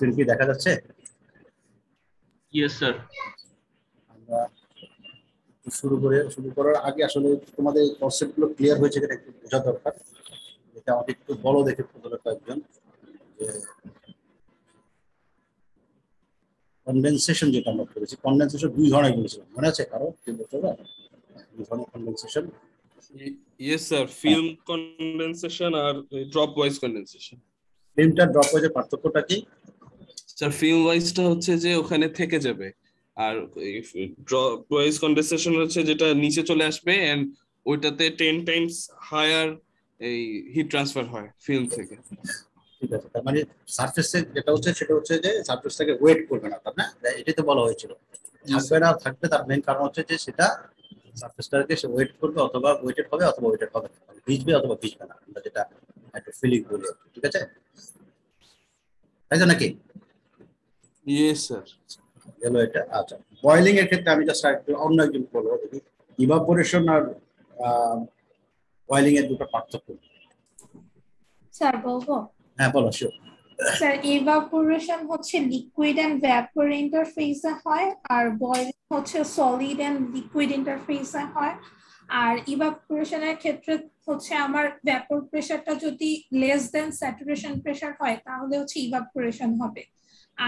Screen কি দেখা যাচ্ছে? Yes sir. আমরা শুরু করার আগে আসলে তোমাদের কনসেপ্ট গুলো ক্লিয়ার হয়েছে কিনা একটু বোঝা দরকার। এটা আমাকে একটু বড় দেখে প্রথমে কয়েকজন যে কনডেনসেশন যেটা আমরা করেছি, কনডেনসেশন দুই ধরনের বলেছিলাম, মনে আছে কারো? কি বলতে হবে? দুই ধরনের condensation. Yes sir, film condensation আর ড্রপ ওয়াইজ কন্ডেনসেশন। ফিল্মটা ড্রপ ওয়াইজের পার্থক্যটা কি? স্যার ফিল্ম ওয়াইজটা হচ্ছে যে ওখানে থেকে যাবে, আর ড্রপ ওয়াইজ কন্ডেনসেশন হচ্ছে যেটা নিচে চলে আসবে এন্ড ওইটাতে 10 টাইমস হায়ার এই হিট ট্রান্সফার হয় ফিল্ম থেকে। ঠিক আছে, তার মানে সারফেসে যেটা হচ্ছে সেটা হচ্ছে যে সারফেসটাকে ওয়েট করবে না, তার না? এটাই তো বলা হয়েছিল। থাকবে না, থাকবে, তার মেইন কারণ হচ্ছে যে সেটা সারফেসটাকে সে ওয়েট করবে, অথবা ওয়েটেড হবে অথবা ওয়েটেড হবে না, ভিজবে অথবা ভিজবে না, আমরা যেটা একটা ফিলিং বলি। ঠিক আছে, তাই তো নাকি? Yes sir. গেল এটা। আচ্ছা, বয়েলিং এর ক্ষেত্রে আমি জাস্ট একটু অন্য একজন বলবো, যদি ইভাপোরেশন আর বয়েলিং এর দুটো পার্থক্য। স্যার বলবো? হ্যাঁ বলো, শিওর। স্যার ইভাপোরেশন হচ্ছে লিকুইড এন্ড ভ্যাপর ইন্টারফেসে হয়, আর বয়েলিং হচ্ছে সলিড এন্ড লিকুইড ইন্টারফেসে হয়। আর ইভাপোরেশনের ক্ষেত্রে হচ্ছে আমার ভ্যাপর প্রেসারটা যদি লেস দেন স্যাচুরেশন প্রেসার হয় তাহলে হচ্ছে ইভাপোরেশন হবে,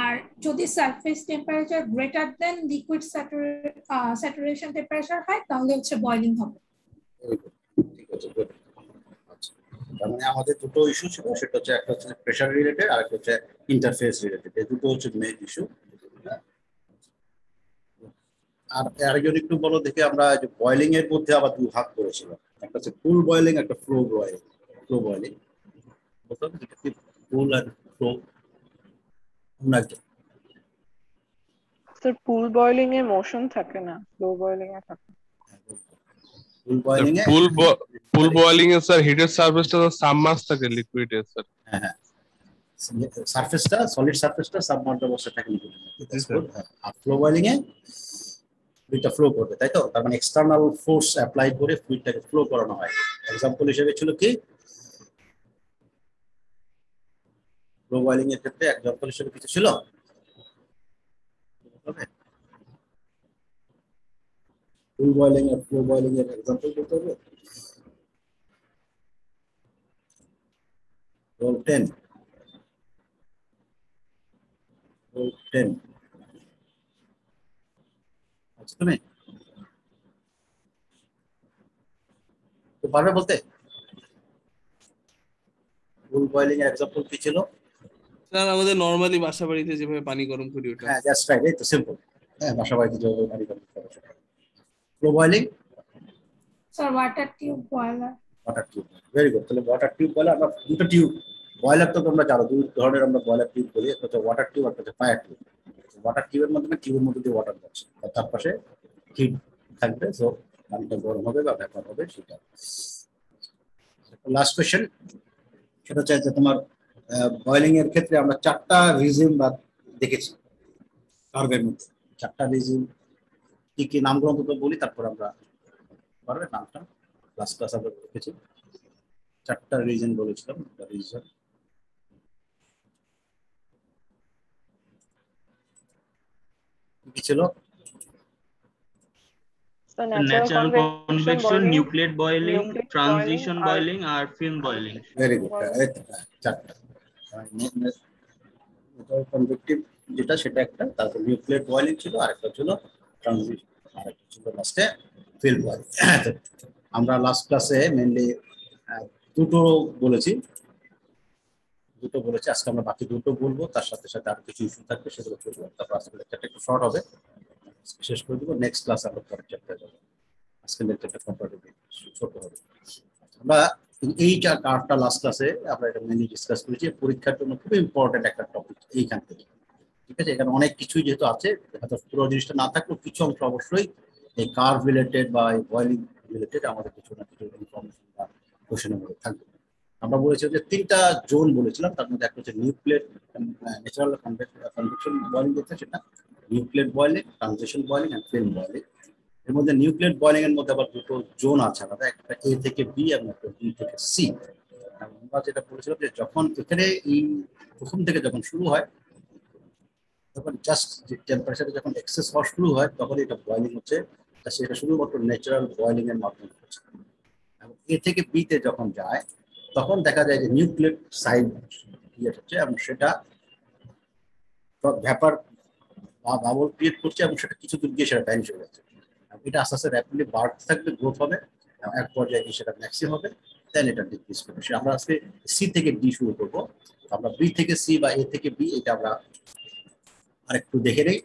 আর যদি surface temperature greater than liquid saturation temperature হয় তাহলে হচ্ছে বয়েলিং হবে। ঠিক আছে, good. আচ্ছা, তার মানে আমাদের দুটো ইস্যু ছিল, সেটা হচ্ছে একটা হচ্ছে প্রেসার রিলেটেড আর একটা হচ্ছে ইন্টারফেস রিলেটেড। এই দুটো হচ্ছে মেইন ইস্যু। আর আরেকজন একটু বলো দেখি, আমরা যে বয়েলিং এর মধ্যে আবার দুই ভাগ করেছিলাম, একটা হচ্ছে ফুল বয়েলিং, একটা ফ্লো বয়েলিং। ফ্লো বয়েলিং বলতে হবে যেটা কি ফুল আর ফ্লো একজন। স্যার পুল বয়লিং এ মোশন থাকে না, স্লো বয়লিং এ থাকে। ফুল বয়েলিং এ ফুল বয়েলিং এ স্যার হিটেড সারফেসটা সাবমার্জ থাকে লিকুইডে স্যার। হ্যাঁ হ্যাঁ, সারফেসটা সলিড সারফেসটা সাবমার্জড অবস্থায় থাকে লিকুইড। আর ফ্লো বয়েলিং এ ফ্লুইডটা ফ্লো করবে, তাই তো? তার মানে এক্সটার্নাল ফোর্স অ্যাপ্লাই করে ফ্লুইডটাকে ফ্লো করানো হয়। এক্সাম্পল হিসেবে ছিল কি ফ্লো বয়েলিং এর ক্ষেত্রে এক্সাম্পল হিসেবে কিছু ছিল? ফুল বয়েলিং আর ফ্লো বয়েলিং এর এক্সাম্পল বলতে হবে। রোল 10 রোল 10 আচ্ছা, তুমি তো পারবে বলতে? ফুল বয়েলিং এর এক্সাম্পল কি ছিল? স্যার আমাদের নরমালি বাসা বাড়িতে যেভাবে পানি গরম করি ওটা। হ্যাঁ, জাস্ট রাইট, এই তো সিম্পল। হ্যাঁ, বাসা বাড়িতে যেভাবে পানি গরম করা হয়। Flow boiling sir water tube boiler. Water tube, very good. তাহলে ওয়াটার টিউব বয়লার, আমরা দুটো টিউব বয়লার তো তোমরা জানো, দুই ধরনের আমরা বয়লার টিউব বলি, একটা হচ্ছে ওয়াটার টিউব, একটা হচ্ছে ফায়ার টিউব। ওয়াটার টিউবের মাধ্যমে টিউবের মধ্যে দিয়ে ওয়াটার যাচ্ছে, তার পাশে হিট থাকবে, সো পানিটা গরম হবে বা ভ্যাপার হবে সেটা। লাস্ট কোয়েশ্চেন, সেটা হচ্ছে যে তোমার বয়েলিং এর ক্ষেত্রে আমরা চারটা রিজিম বা দেখেছি কার্ভের মধ্যে। চারটা রিজিম কি কি নামগুলো অন্তত বলি, তারপর আমরা পারবে নামটা। লাস্ট ক্লাস আমরা দেখেছি চারটা রিজন বলেছিলাম। রিজন কি ছিল? Natural convection, nucleate boiling, transition boiling আর ফিল্ম বয়েলিং। ভেরি গুড, চারটা। কনভেকটিভ যেটা সেটা একটা, তারপর নিউক্লিয়েট বয়েলিং ছিল, আরেকটা ছিল ট্রানজিশন, আরেকটা ছিল লাস্টে ফিল্ম বয়েলিং। আমরা লাস্ট ক্লাসে মেইনলি দুটো বলেছি, আজকে আমরা বাকি দুটো বলবো, তার সাথে সাথে আরো কিছু ইস্যু থাকবে সেগুলো বলবো, তারপর আজকে লেকচারটা একটু শর্ট হবে, শেষ করে দেবো। নেক্সট ক্লাস আমরা পরের চ্যাপ্টারে যাবো, আজকে লেকচারটা কম্পারেটিভলি ছোট হবে। আমরা এই কার্ডটা লাস্ট ক্লাসে আমরা এটা মেনলি ডিসকাস করেছি, পরীক্ষার জন্য খুব ইম্পর্টেন্ট একটা টপিক এইখান থেকে। ঠিক আছে, এখানে অনেক কিছুই যেহেতু আছে, হয়তো পুরো জিনিসটা না থাকলেও কিছু অংশ অবশ্যই এই কার্ভ রিলেটেড বা এই বয়েলিং রিলেটেড আমাদের কিছু না কিছু ইনফরমেশন বা কোশ্চেনের মধ্যে থাকবে। আমরা বলেছি যে তিনটা জোন বলেছিলাম, তার মধ্যে একটা হচ্ছে নিউক্লিয়েট ন্যাচারাল কনভেকশন বয়েলিং যেটা, সেটা nucleate boiling, transition boiling and film boiling. এর মধ্যে নিউক্লিয়েট বয়েলিং এর মধ্যে আবার দুটো জোন আছে আলাদা, একটা এ থেকে বি এবং একটা বি থেকে সি। আমরা যেটা বলেছিলাম যে যখন এখানে এই প্রথম থেকে যখন শুরু হয় তখন জাস্ট যে টেম্পারেচারে যখন এক্সেস হওয়া শুরু হয় তখন এটা বয়লিং হচ্ছে, সেটা শুধুমাত্র ন্যাচারাল বয়লিং এর মাধ্যমে হচ্ছে। এবং এ থেকে বিতে যখন যায় তখন দেখা যায় যে নিউক্লিয়েট সাইড ক্রিয়েট হচ্ছে এবং সেটা ভ্যাপার বা বাবল ক্রিয়েট করছে এবং সেটা কিছু দূর গিয়ে সেটা ভ্যানিশ হয়ে যাচ্ছে। এটা আস্তে আস্তে র্যাপিডলি বাড়তে থাকবে, গ্রোথ হবে, এক পর্যায়ে গিয়ে সেটা ম্যাক্সিমাম হবে, দেন এটা ডিক্রিজ করবে। আমরা আজকে সি থেকে ডি শুরু করবো। আমরা বি থেকে সি বা এ থেকে বি এটা আমরা আরেকটু দেখে নেই।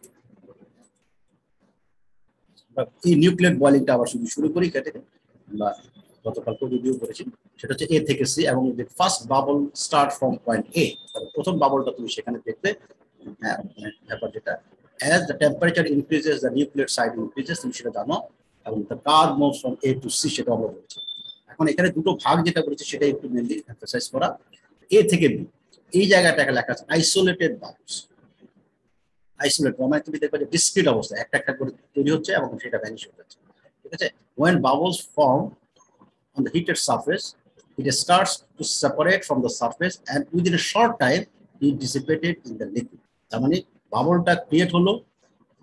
এই নিউক্লিয়েট বয়লিংটা আবার শুরু করি কেটে। আমরা গতকাল ভিডিও করেছি, সেটা হচ্ছে এ থেকে সি এবং the first bubble start from point A। প্রথম বাবলটা তুমি সেখানে দেখবে। ব্যাপার যেটা as the temperature increases the nucleate side increases, তুমি সেটা জানো, এবং the curve moves from A to C সেটা আমরা বলেছি। এখন এখানে দুটো ভাগ যেটা বলেছি সেটা একটু মেনলি এমফাসাইজ করা। এ থেকে বি এই জায়গাটাকে লেখা আছে আইসোলেটেড বাবলস। আইসোলেট মানে তুমি দেখবে যে ডিসক্রিট অবস্থা একটা একটা করে তৈরি হচ্ছে এবং সেটা ভ্যানিশ হয়ে যাচ্ছে, ঠিক আছে। when bubbles form on the heated surface, it starts to separate from the surface and within a short time it dissipated in the liquid। তার মানে বাবলটা ক্রিয়েট হলো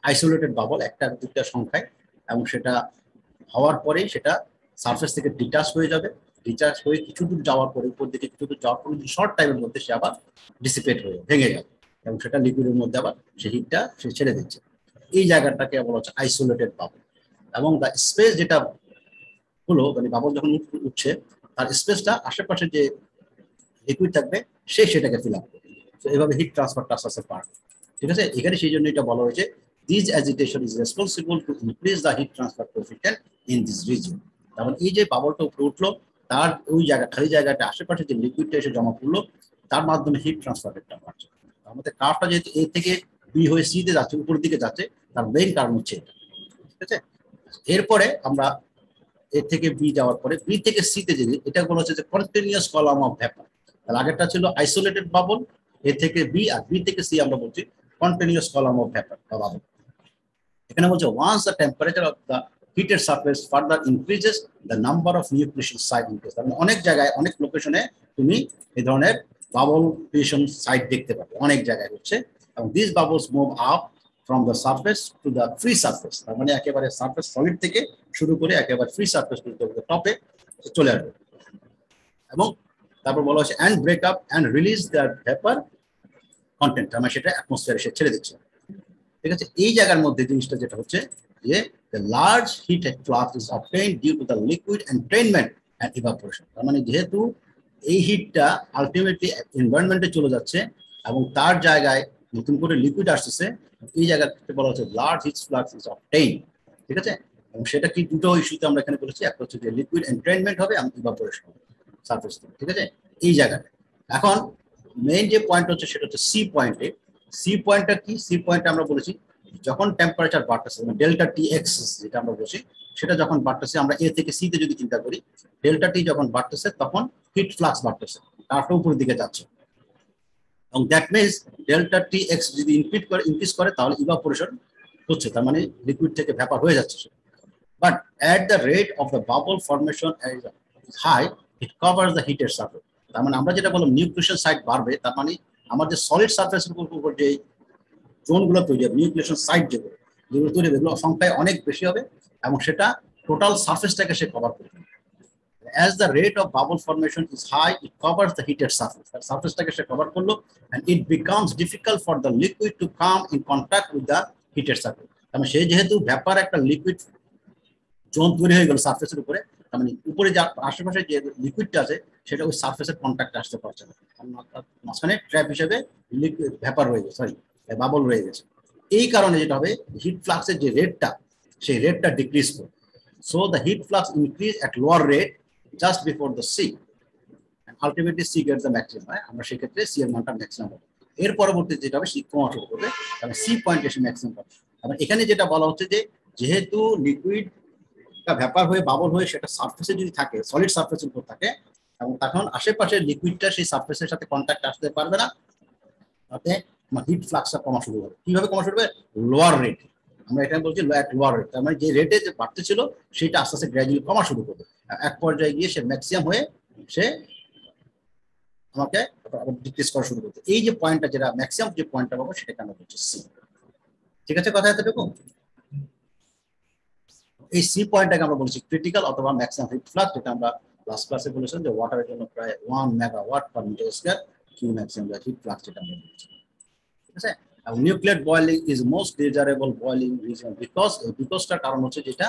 আইসোলেটেড বাবল একটা দুটা সংখ্যায়, এবং সেটা হওয়ার পরেই সেটা সারফেস থেকে ডিটাচ হয়ে যাবে। ডিটাচ হয়ে কিছু দূর যাওয়ার পরে, উপর দিকে কিছু দূর যাওয়ার পরে শর্ট টাইমের মধ্যে সে আবার ডিসিপেট হয়ে ভেঙে যাবে এবং সেটা লিকুইডের মধ্যে আবার সেই হিটটা সে ছেড়ে দিচ্ছে। এই জায়গাটাকে বলা হচ্ছে আইসোলেটেড বাবল। এবং দ্য স্পেস যেটা হলো মানে বাবল যখন উঠছে তার স্পেসটা আশেপাশে যে লিকুইড থাকবে সেটাকে ফিল আপ করবে। তো এভাবে হিট ট্রান্সফারটা আস্তে আস্তে পারবে, ঠিক আছে। এখানে সেই জন্য এটা বলা হয়েছে this agitation is responsible to increase the heat transfer coefficient in this region. তার মানে এই যে বাবলটা উপরে উঠলো তার ওই জায়গা খালি জায়গাটা আশেপাশে যে লিকুইডটা এসে জমা পড়লো তার মাধ্যমে হিট ট্রান্সফার রেটটা বাড়ছে। আমাদের কার্ভটা যেহেতু এ থেকে বি হয়ে সি তে যাচ্ছে, উপরের দিকে যাচ্ছে, তার মেইন কারণ হচ্ছে এটা, ঠিক আছে। এরপরে আমরা এ থেকে বি যাওয়ার পরে বি থেকে সি তে যদি এটা বলা হচ্ছে যে কন্টিনিউয়াস কলাম অফ ভ্যাপার। তার আগেরটা ছিল আইসোলেটেড বাবল, এ থেকে বি, আর বি থেকে সি আমরা বলছি কন্টিনিউয়াস কলাম অফ ভ্যাপার বা বাবল। এখানে বলছে once the temperature of the heated surface further increases the number of nucleation site increase. মানে অনেক জায়গায় অনেক লোকেশনে তুমি এই ধরনের বাবল ক্রিয়েশন সাইট দেখতে পাবে, অনেক জায়গায় হচ্ছে। এবং this bubbles move up from the surface to the free surface. তার মানে একেবারে সারফেস সলিড থেকে শুরু করে একেবারে ফ্রি সারফেস পর্যন্ত টপে চলে আসবে। এবং তারপর বলা হচ্ছে and break up and release the vapour content, মানে সেটা অ্যাটমসফিয়ারে সে ছেড়ে দিচ্ছে, ঠিক আছে। এই জায়গার মধ্যে জিনিসটা যেটা হচ্ছে যে the large heat flux is obtained due to the liquid entrainment and evaporation। তার মানে যেহেতু এই হিটটা আলটিমেটলি এনভায়রনমেন্টে চলে যাচ্ছে এবং তার জায়গায় নতুন করে লিকুইড আসতেছে, এই জায়গাতে বলা হচ্ছে large heat flux is obtained, ঠিক আছে। এবং সেটা কি দুটো ইস্যুতে আমরা এখানে বলেছি, একটা হচ্ছে যে লিকুইড এনট্রেনমেন্ট হবে এবং ইভাপোরেশন হবে সারফেস থেকে, ঠিক আছে, এই জায়গাটা। এখন মেইন যে পয়েন্ট হচ্ছে সেটা হচ্ছে সি পয়েন্টে। সি পয়েন্টটা কি? সি পয়েন্টে আমরা বলেছি যখন টেম্পারেচার বাড়তেছে মানে ডেল্টা টি এক্স যেটা আমরা বলছি সেটা যখন বাড়তেছে, আমরা এ থেকে সি তে যদি চিন্তা করি ডেল্টা টি যখন বাড়তেছে তখন হিট ফ্লাক্স বাড়তেছে, তারটা উপরের দিকে যাচ্ছে। এবং that means delta T X যদি ইনক্রিজ করে তাহলে ইভাপোরেশন হচ্ছে, তার মানে লিকুইড থেকে ভ্যাপার হয়ে যাচ্ছে। But at the rate of the bubble formation is high, it covers the heated surface. তার মানে আমরা যেটা বললাম নিউক্লিয়েশন সাইট বাড়বে, তার মানে আমাদের সলিড সারফেসের উপর যে জোনগুলো তৈরি হবে, নিউক্লিয়েশন সাইট যেগুলো তৈরি হবে, এগুলো সংখ্যায় অনেক বেশি হবে এবং সেটা টোটাল সারফেসটাকে সে কভার করবে। As the rate of bubble formation is high, it covers the heated surface. The surface-টাকে সে কভার করলো and it becomes difficult for the liquid to come in contact with the heated surface। মানে সে যেহেতু vapour একটা liquid zone তৈরি হয়ে গেল সারফেসের উপরে, তার মানে উপরে যা আশেপাশে যে লিকুইডটা আছে সেটা ওই সারফেসের কন্ট্যাক্টে আসতে পারছে না, মাঝখানে ট্র্যাপ হিসেবে লিকুইড ভ্যাপার রয়ে গেছে, সরি বাবল রয়ে গেছে। এই কারণে যেটা হবে হিট ফ্লাক্সের যে রেটটা সেই রেটটা ডিক্রিজ করবে। So the heat flux increase at lower rate just before the C, ultimately C gets the maximum. আমরা সেক্ষেত্রে সি এর মানটা ম্যাক্সিমাম হবে। এর পরবর্তী যেটা হবে সি কমা শুরু করবে এবং সি পয়েন্ট এসে ম্যাক্সিমাম পাবে। এবং এখানে যেটা বলা হচ্ছে যে যেহেতু লিকুইড ভ্যাপার হয়ে বাবল হয়ে সেটা সারফেসে যদি থাকে, সলিড সারফেসের উপর থাকে, এবং তখন আশেপাশের লিকুইডটা সেই সারফেসের সাথে কন্ট্যাক্ট আসতে পারবে না, তাতে হিট ফ্লাক্সটা কমা শুরু হবে। কিভাবে কমা শুরু হবে? Lower rate. আমরা এখানে বলছি লোয়ার রেট, তার মানে যে রেটে যে বাড়তে ছিল সেটা আস্তে আস্তে গ্র্যাজুয়ালি কমা শুরু করবে, এক পর্যায়ে গিয়ে সে ম্যাক্সিমাম হয়ে সে আমাকে তারপর আবার ডিক্রিজ করা শুরু করতে, এই যে পয়েন্টটা যেটা ম্যাক্সিমাম যে পয়েন্টটা পাবো সেটাকে আমরা বলছি সি। ঠিক আছে, কথা এতটুকু। এই সি পয়েন্টটাকে আমরা বলছি ক্রিটিক্যাল অথবা ম্যাক্সিমাম হিট ফ্লাক্স, যেটা আমরা লাস্ট ক্লাসে বলেছিলাম যে ওয়াটারের জন্য প্রায় 1 megawatt per metre square Q maximum heat flux, যেটা আমরা বলছি। ঠিক আছে, nuclear boiling is most desirable boiling reason বিকজটার কারণ হচ্ছে যেটা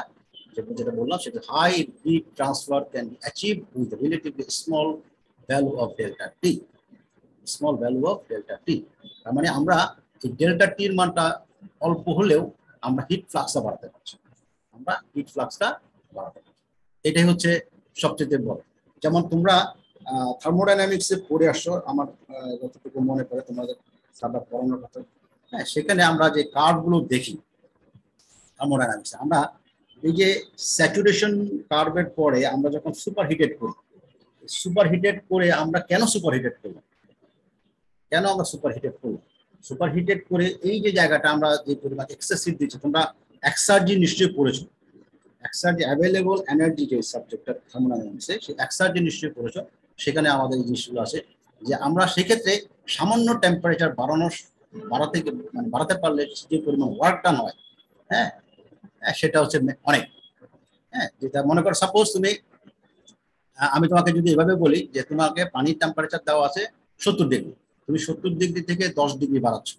যেটা বললাম, সেটা high heat transfer can be achieve with relatively small value of delta T. Small value of delta T, তার মানে আমরা এই ডেল্টা টির মানটা অল্প হলেও আমরা হিট ফ্লাক্সটা বাড়াতে পারছি, আমরা হিট ফ্লাক্সটা বাড়াতে পারছি। এটাই হচ্ছে সবচেয়ে বড়। যেমন তোমরা থার্মোডাইনামিক্সে পড়ে আসছো, আমার যতটুকু মনে পড়ে তোমাদের সাদা পড়ানোর কথা, হ্যাঁ, সেখানে আমরা যে কার্ভগুলো দেখি থার্মোডাইনামিক্সে, আমরা এই যে স্যাচুরেশন কার্ভের পরে আমরা যখন সুপার হিটেড করি, সুপার হিটেড করে আমরা কেন সুপার হিটেড করলাম, কেন আমরা সুপার হিটেড করলাম? সুপার হিটেড করে এই যে জায়গাটা আমরা যে পরিমাণ এক্সেসিভ দিচ্ছি, তোমরা এক্সার্জি নিশ্চয়ই পড়েছো, এক্সার্জি অ্যাভেলেবল এনার্জি যে সাবজেক্টটা থার্মোডাইনামিক্সে, সেই এক্সার্জি নিশ্চয়ই পড়েছো। সেখানে আমাদের এই জিনিসগুলো আছে যে আমরা সেক্ষেত্রে সামান্য টেম্পারেচার বাড়াতে পারলে যে পরিমাণ ওয়ার্ক ডান হয়, হ্যাঁ, সেটা হচ্ছে অনেক। হ্যাঁ, যেটা মনে করো সাপোজ তুমি, আমি তোমাকে যদি এভাবে বলি যে তোমাকে পানির টেম্পারেচার দেওয়া আছে 70 ডিগ্রি, তুমি 70 ডিগ্রি থেকে 10 ডিগ্রি বাড়াচ্ছ,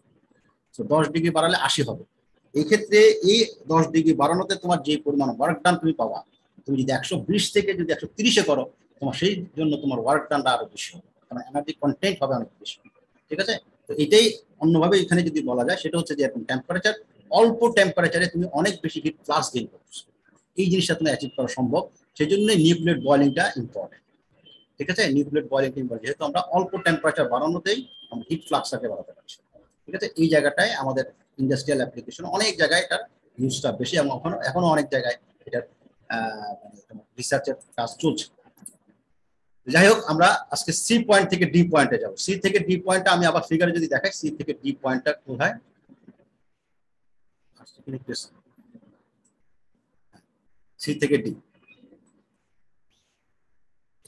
তো 10 ডিগ্রি বাড়ালে 80 হবে। এই ক্ষেত্রে এই 10 ডিগ্রি বাড়ানোতে তোমার যে পরিমাণ ওয়ার্ক ডান তুমি পাবা, তুমি যদি 120 থেকে যদি 130-এ করো, তোমার সেই জন্য তোমার ওয়ার্ক ডানটা আরো বেশি হবে, কারণ এনার্জি কন্টেন্ট হবে অনেক বেশি। ঠিক আছে, তো এটাই অন্যভাবে এখানে যদি বলা যায়, সেটা হচ্ছে যে এখন টেম্পারেচার, অল্প টেম্পারেচারে তুমি অনেক বেশি হিট ফ্লাক্স গেইন করছো, এই জিনিসটা তুমি অ্যাচিভ করা সম্ভব। সেই জন্য নিউক্লিয়ার বয়েলিংটা ইম্পর্টেন্ট। ঠিক আছে, নিউক্লিয়ার বয়েলিংটা ইম্পর্টেন্ট, যেহেতু আমরা অল্প টেম্পারেচার বাড়ানোতেই আমরা হিট ফ্লাক্সটাকে বাড়াতে পারছি। ঠিক আছে, এই জায়গাটায় আমাদের ইন্ডাস্ট্রিয়াল অ্যাপ্লিকেশন অনেক জায়গায় এটার ইউজটা বেশি, এবং এখনো অনেক জায়গায় এটার রিসার্চের কাজ চলছে। যাই হোক, আমরা আজকে সি পয়েন্ট থেকে ডি পয়েন্টে যাবো। সি থেকে ডি পয়েন্টটা আমি আবার ফিগারে যদি দেখাই, সি থেকে ডি পয়েন্টটা কোথায়, সি থেকে ডি,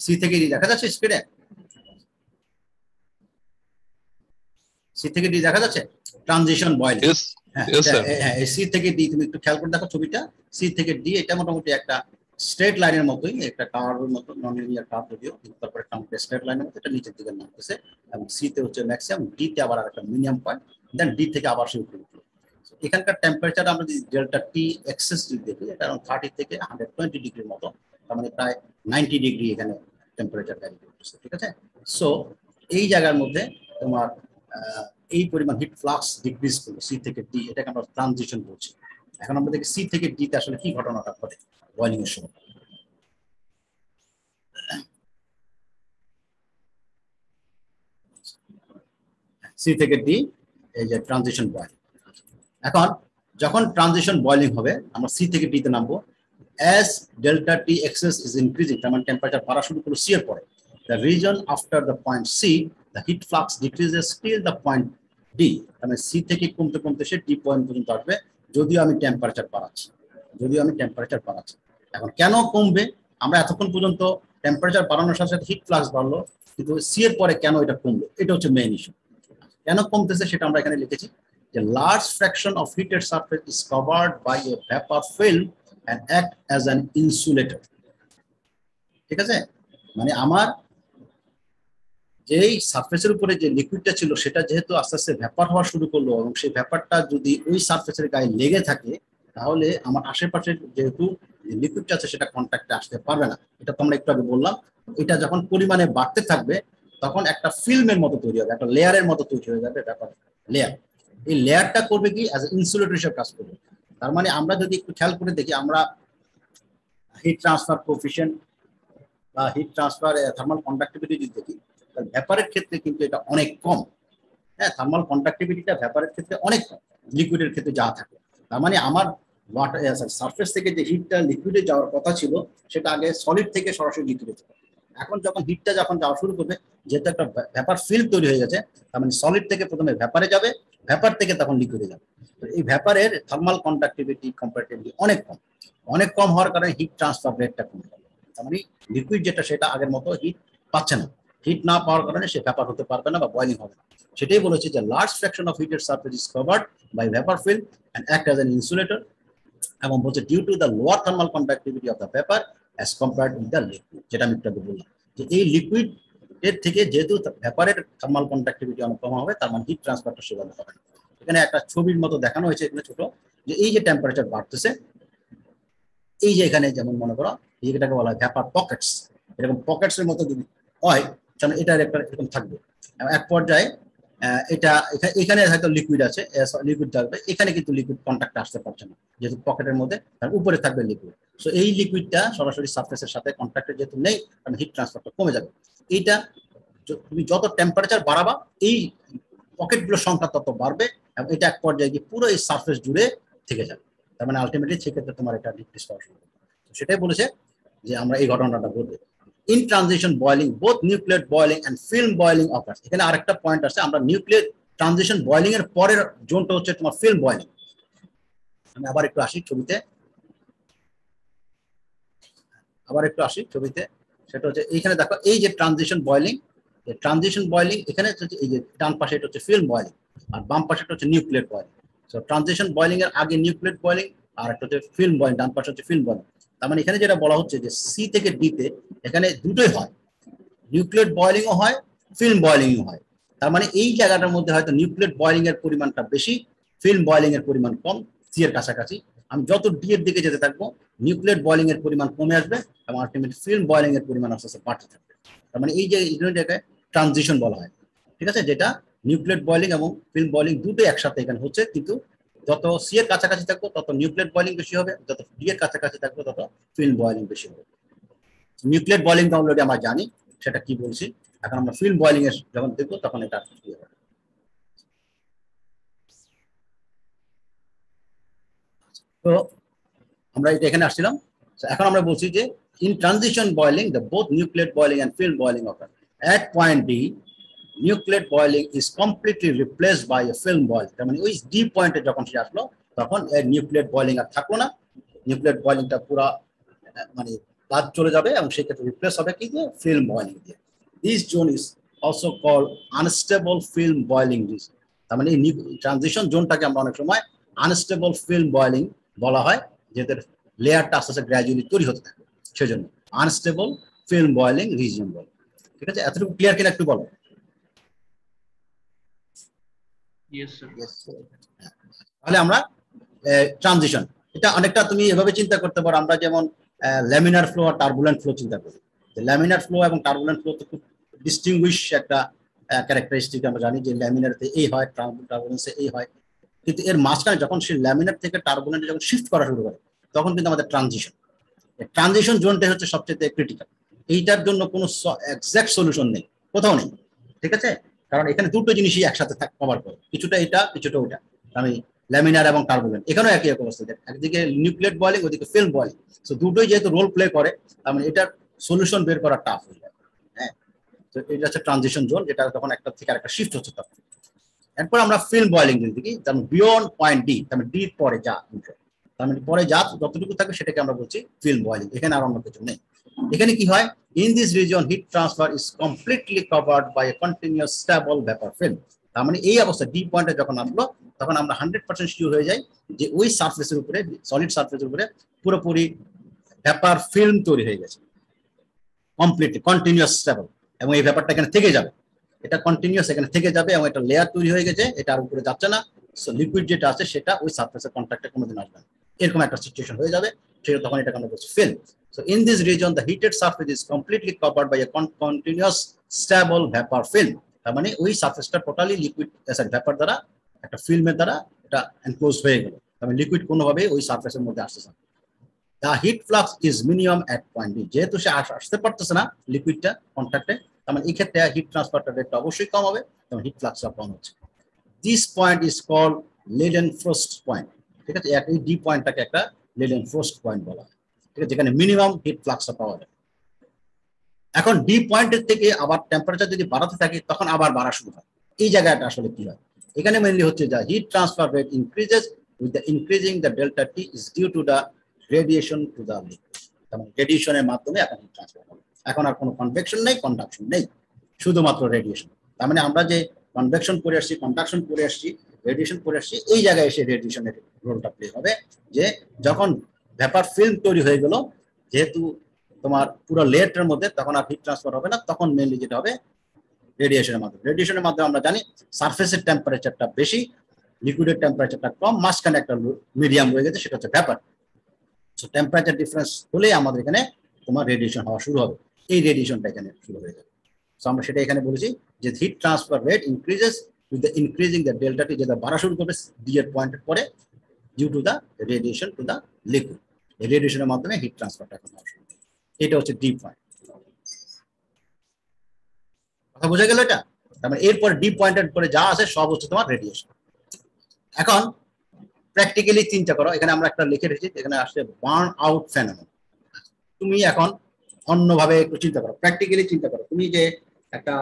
সি থেকে ডি দেখা যাচ্ছে স্ক্রিনে? সি থেকে ডি দেখা যাচ্ছে? Transition boiling. হ্যাঁ, সি থেকে ডি তুমি একটু খেয়াল করে দেখো ছবিটা, সি থেকে ডি এটা মোটামুটি একটা স্ট্রেট লাইনের মতোই, একটা কার্ভের মতো, নন লিনিয়ার কার্ভ যদিও, তারপরে স্ট্রেট লাইনের মতো এটা নিচের দিকে নামতেছে, এবং সি তে হচ্ছে ম্যাক্সিমাম, ডি তে আবার একটা মিনিমাম পয়েন্ট, দেন ডি থেকে আবার সে উপরে উঠলো। এখানকার টেম্পারেচার আমরা যদি ডেল্টা টি এক্সেস যদি দেখি, এটা 30 থেকে 120 ডিগ্রির মতো, তার মানে প্রায় 90 ডিগ্রি এখানে টেম্পারেচার ভ্যারি করতেছে। ঠিক আছে, সো এই জায়গার মধ্যে তোমার এই পরিমাণ হিট ফ্লাক্স ডিক্রিজ করলো সি থেকে ডি, এটাকে আমরা ট্রানজিশন বলছি। এখন আমরা দেখি সি থেকে ডি তে আসলে কি ঘটনাটা ঘটে বয়েলিং এর সময়। সি থেকে ডি, এই যে ট্রানজিশন বয়েলিং। এখন যখন ট্রানজিশন বয়েলিং হবে, আমরা সি থেকে ডি তে নামবো। as delta t excess is increasing, তার মানে টেম্পারেচার বাড়া শুরু করলো সি এর পরে, the region after the point C the heat flux decreases till the point D, মানে সি থেকে কমতে কমতে সে ডি পয়েন্ট পর্যন্ত আসবে, যদিও আমি টেম্পারেচার বাড়াচ্ছি। এখন কেন কমবে? আমরা এতক্ষণ পর্যন্ত টেম্পারেচার বাড়ানোর সাথে সাথে হিট ফ্লাক্স বাড়লো, কিন্তু সি এর পরে কেন এটা কমলো, এটা হচ্ছে মেইন ইস্যু। কেন কমতেছে সেটা আমরা এখানে লিখেছি যে large fraction of heated surface is covered by a vapour film and act as an insulator। ঠিক আছে, মানে আমার যেই সারফেসের উপরে যে লিকুইডটা ছিল, সেটা যেহেতু আস্তে আস্তে ভ্যাপার হওয়া শুরু করলো, এবং সেই ভ্যাপারটা যদি ওই সারফেসের গায়ে লেগে থাকে, তাহলে আমার আশেপাশে যেহেতু লিকুইডটা আছে সেটা কন্ট্যাক্টে আসতে পারবে না। এটা তো আমরা একটু আগে বললাম, এটা যখন পরিমাণে বাড়তে থাকবে, তখন একটা ফিল্মের মতো তৈরি হবে, একটা লেয়ারের মতো তৈরি হয়ে যাবে ভ্যাপার লেয়ার। এই লেয়ারটা করবে কি, অ্যাজ এ ইনসুলেটর হিসেবে কাজ করবে। তার মানে আমরা যদি একটু খেয়াল করে দেখি, আমরা হিট ট্রান্সফার কোএফিশিয়েন্ট বা হিট ট্রান্সফার থার্মাল কন্ডাক্টিভিটি যদি দেখি, তাহলে ভ্যাপারের ক্ষেত্রে কিন্তু এটা অনেক কম। হ্যাঁ, থার্মাল কন্ডাক্টিভিটিটা ভ্যাপারের ক্ষেত্রে অনেক কম, লিকুইডের ক্ষেত্রে যা থাকে। তার মানে আমার ওয়াটার সারফেস থেকে যে হিটটা লিকুইডে যাওয়ার কথা ছিল, সেটা আগে সলিড থেকে সরাসরি লিকুইডে যাবে। এখন যখন হিটটা যাওয়া শুরু করবে, যেহেতু একটা ভ্যাপার ফিল্ড তৈরি হয়ে গেছে, তার মানে সলিড থেকে প্রথমে ভ্যাপারে যাবে, ভ্যাপার থেকে তখন লিকুইডে যাবে। এই ভ্যাপারের থার্মাল কন্ডাক্টিভিটি কম্পারেটিভলি অনেক কম হওয়ার কারণে হিট ট্রান্সফার রেটটা কমে যাবে। তার মানে লিকুইড যেটা, সেটা আগের মতো হিট পাচ্ছে না, হিট না পাওয়ার কারণে সে ভ্যাপার হতে পারবে না বা বয়লিং হবে না। সেটাই বলেছে যে large fraction of heated surface is covered by vapour film and act as an insulator, এবং বলছে due to the lower thermal conductivity of the vapour as compared with the liquid, যেটা আমি একটু বললাম যে এই লিকুইড এর থেকে যেহেতু ভ্যাপারের থার্মাল কন্ডাক্টিভিটি অনেক কম হবে, তার মানে হিট ট্রান্সফারটা সেভাবে হবে না। এখানে একটা ছবির মতো দেখানো হয়েছে এখানে ছোট, যে এই যে টেম্পারেচার বাড়তেছে, এই যে এখানে যেমন মনে করো এটাকে বলা হয় ভ্যাপার পকেটস, এরকম পকেটস এর মতো যদি হয় কারণ এটার একটা এরকম থাকবে, এক পর্যায়ে এটা এখানে হয়তো লিকুইড আছে, লিকুইড থাকবে, এখানে কিন্তু লিকুইড কন্ট্যাক্টে আসতে পারছে না যেহেতু পকেটের মধ্যে, তার উপরে থাকবে লিকুইড। সো এই লিকুইডটা সরাসরি সারফেসের সাথে কন্ট্যাক্টে যেহেতু নেই, কারণ হিট ট্রান্সফারটা কমে যাবে। এইটা তুমি যত টেম্পারেচার বাড়াবা এই পকেটগুলোর সংখ্যা তত বাড়বে, এবং এটা এক পর্যায়ে গিয়ে পুরো এই সারফেস জুড়ে থেকে যাবে। তার মানে আলটিমেটলি সেক্ষেত্রে তোমার এটা ডিক্রিজ করা শুরু হবে। সেটাই বলেছে যে আমরা এই ঘটনাটা ঘটবে। In transition boiling both nucleate boiling and film boiling occurs. এখানে আরেকটা পয়েন্ট আছে, আমরা নিউক্লিয়েট ট্রানজিশন বয়লিং এর পরের জোনটা হচ্ছে তোমার ফিল্ম বয়লিং। আমি আবার একটু আসি ছবিতে, সেটা হচ্ছে এইখানে দেখো এই যে ট্রানজিশন বয়লিং, ট্রানজিশন বয়লিং এখানে হচ্ছে এই যে ডান পাশে এটা হচ্ছে ফিল্ম বয়লিং আর বাম পাশে এটা হচ্ছে nucleate boiling. So transition boiling এর আগে নিউক্লিয়েট বয়লিং আর একটা হচ্ছে ফিল্ম বয়লিং, ডান পাশে হচ্ছে ফিল্ম বয়লিং। তার মানে এখানে যেটা বলা হচ্ছে যে সি থেকে ডি তে এখানে দুটোই হয়, নিউক্লিয়েট বয়লিংও হয়, ফিল্ম বয়লিংও হয়। তার মানে এই জায়গাটার মধ্যে হয়তো নিউক্লিয়েট বয়লিং এর পরিমাণটা বেশি, ফিল্ম বয়লিং এর পরিমাণ কম, সি এর কাছাকাছি। আমি যত ডি এর দিকে যেতে থাকবো নিউক্লিয়েট বয়লিং এর পরিমাণ কমে আসবে এবং আলটিমেটলি ফিল্ম বয়লিং এর পরিমাণ আস্তে আস্তে বাড়তে থাকবে। তার মানে এই যে জায়গায় ট্রানজিশন বলা হয়, ঠিক আছে, যেটা নিউক্লিয়েট বয়লিং এবং ফিল্ম বয়লিং দুটোই একসাথে এখানে হচ্ছে, কিন্তু যত সি এর কাছাকাছি থাকবো তত নিউক্লিয়েট বয়লিং বেশি হবে, যত ডি এর কাছাকাছি থাকবো তত ফিল্ম বয়লিং বেশি হবে। নিউক্লিয়েট বয়লিংটা অলরেডি আমরা জানি সেটা কি বলছি, এখন আমরা ফিল্ম বয়লিং এর যখন দেখবো তখন এটা কি হবে। তো আমরা এটা এখানে আসছিলাম, এখন আমরা বলছি যে in transition boiling the both nucleate boiling and film boiling occur at point D, nucleate boiling is completely replaced by a film boiling. তার মানে ওই ডি পয়েন্টে যখন সে আসলো তখন নিউক্লিয়েট বয়লিং আর থাকলো না, নিউক্লিয়েট বয়লিংটা পুরো মানে বাদ চলে যাবে এবং সেক্ষেত্রে রিপ্লেস হবে কি দিয়ে, ফিল্ম বয়লিং দিয়ে। This zone is also called unstable film boiling region. তার মানে এই ট্রানজিশন জোনটাকে আমরা অনেক সময় আনস্টেবল ফিল্ম বয়লিং বলা হয়, যেহেতু লেয়ারটা আস্তে আস্তে গ্র্যাজুয়ালি তৈরি হতে থাকে, সেজন্য আনস্টেবল ফিল্ম বয়লিং রিজন বলে। ঠিক আছে, এতটুকু ক্লিয়ার কিনা একটু বলো। Yes, sir. তাহলে আমরা ট্রানজিশন, এটা অনেকটা তুমি এভাবে চিন্তা করতে পারো, আমরা যেমন ল্যামিনার ফ্লো আর টার্বুলেন্ট ফ্লো চিন্তা করি। ল্যামিনার ফ্লো এবং টার্বুলেন্ট ফ্লো তো খুব ডিস্টিংগুইশ একটা ক্যারেক্টারিস্টিক, আমরা জানি যে ল্যামিনারতে এই হয়, টার্বুলেন্সে এই হয়, কিন্তু এর মাঝখানে যখন সে ল্যামিনার থেকে টার্বুলেন্টে যখন শিফট করা শুরু করে তখন কিন্তু আমাদের ট্রানজিশন জোনটাই হচ্ছে সবচেয়ে ক্রিটিক্যাল। এইটার জন্য কোনো এক্সাক্ট সলিউশন নেই, কোথাও নেই, ঠিক আছে, কারণ এখানে দুটো জিনিসই একসাথে কভার করে, কিছুটা এটা কিছুটা ওইটা। আমি ল্যামিনার এবং টার্বুলেন্ট এখানেও একই অবস্থা, একদিকে নিউক্লিয়েট বয়লিং ওইদিকে ফিল্ম বয়লিং, সো দুটোই যেহেতু রোল প্লে করে তার মানে এটার সলিউশন বের করা টাফ হয়ে যায়। হ্যাঁ, তো এটা হচ্ছে ট্রানজিশন জোন, যেটা তখন একটা থেকে আরেকটা শিফট হচ্ছে তখন। এরপর আমরা ফিল্ম বয়লিং দেখি, তার মানে বিয়ন্ড পয়েন্ট ডি, তার মানে ডি পরে যা, তার মানে পরে যা যতটুকু থাকবে সেটাকে আমরা বলছি ফিল্ম বয়লিং। এখানে আর অন্য কিছু নেই। এখানে কি হয়, in this region heat transfer is completely covered by a continuous stable vapour film. তার মানে এই অবস্থা ডি পয়েন্টে যখন আসলো তখন আমরা 100% শিওর হয়ে যাই যে ওই সারফেসের উপরে, সলিড সারফেসের উপরে পুরোপুরি ভেপার ফিল্ম তৈরি হয়ে গেছে, কমপ্লিটলি কন্টিনিউয়াস স্টেবল, এবং এই ব্যাপারটা এখানে থেকে যাবে, এটা কন্টিনিউয়াস এখানে থেকে যাবে এবং এটা লেয়ার তৈরি হয়ে গেছে, এটা আর উপরে যাচ্ছে না। সো লিকুইড যেটা আছে সেটা ওই সারফেসের কন্ট্যাক্টে কোনোদিন আসবে না, এরকম একটা সিচুয়েশন হয়ে যাবে, সেটা তখন এটাকে আমরা বলছি film. So in this region the heated surface is completely covered by a continuous stable vapor film. তার মানে ওই সারফেসটা টোটালি লিকুইড ভ্যাপার দ্বারা, একটা ফিল্মের দ্বারা এটা এনক্লোজ হয়ে গেল, তার মানে লিকুইড কোনোভাবে ওই সারফেসের মধ্যে আসতেছে না। The heat flux is minimum at point D, যেহেতু সে আসতে পারতেছে না লিকুইডটা কন্ট্যাক্টে, তার মানে এই ক্ষেত্রে হিট ট্রান্সফারটা রেটটা অবশ্যই কম হবে এবং হিট ফ্লাক্সটা কম হচ্ছে। This point is called Leidenfrost point, ঠিক আছে, এই ডি পয়েন্টটাকে একটা Leidenfrost point বলা হয়, ঠিক আছে, যেখানে মিনিমাম হিট ফ্লাক্সটা পাওয়া যায়। এখন ডি পয়েন্টের থেকে আবার টেম্পারেচার যদি বাড়াতে থাকে তখন আবার বাড়া শুরু হয়। এই জায়গাটা আসলে কি হয়, এখানে মেইনলি হচ্ছে যা heat transfer rate increases with the increasing the delta T is due to the radiation to the liquid. তার মানে রেডিয়েশনের মাধ্যমে এখন হিট ট্রান্সফার হবে, এখন আর কোনো কনভেকশন নেই, কন্ডাকশন নেই। শুধুমাত্র রেডিয়েশন। তার মানে আমরা যে কনভেকশন করে আসছি, কন্ডাকশন করে আসছি, রেডিয়েশন করে আসছি, এই জায়গায় এসে রেডিয়েশনের রোলটা প্লে হবে। যে যখন ভেপার ফিল্ম তৈরি হয়ে গেল, যেহেতু তোমার পুরো লেয়ারটার মধ্যে, তখন আর হিট ট্রান্সফার হবে না, তখন মেইনলি যেটা হবে রেডিয়েশনের মাধ্যমে। রেডিয়েশনের মাধ্যমে আমরা জানি সারফেসের টেম্পারেচারটা বেশি, লিকুইডের টেম্পারেচারটা কম, মাঝখানে একটা মিডিয়াম রয়ে গেছে, সেটা হচ্ছে ভেপার। সো টেম্পারেচার ডিফারেন্স হলেই আমাদের এখানে তোমার রেডিয়েশন হওয়া শুরু হবে, এই রেডিয়েশনটা এখানে শুরু হয়ে যাবে। সো আমরা সেটা এখানে বলেছি যে heat transfer rate increases with the increasing the delta T, যেটা বাড়া শুরু করবে ডি এর পয়েন্টের পরে, due to the radiation to the liquid. এই রেডিয়েশনের মাধ্যমে হিট ট্রান্সফারটা এখন হওয়া শুরু হবে। এটা হচ্ছে ডি পয়েন্ট। কথা বোঝা গেল এটা? তার মানে এরপর ডি পয়েন্টের পরে যা আছে সব হচ্ছে তোমার রেডিয়েশন। এখন প্র্যাকটিক্যালি চিন্তা করো, এখানে আমরা একটা লিখে রেখেছি, এখানে আসছে বার্ন আউট ফেনোমেনন। তুমি এখন অন্যভাবে একটু চিন্তা করো, প্র্যাকটিক্যালি চিন্তা করো। তুমি যে একটা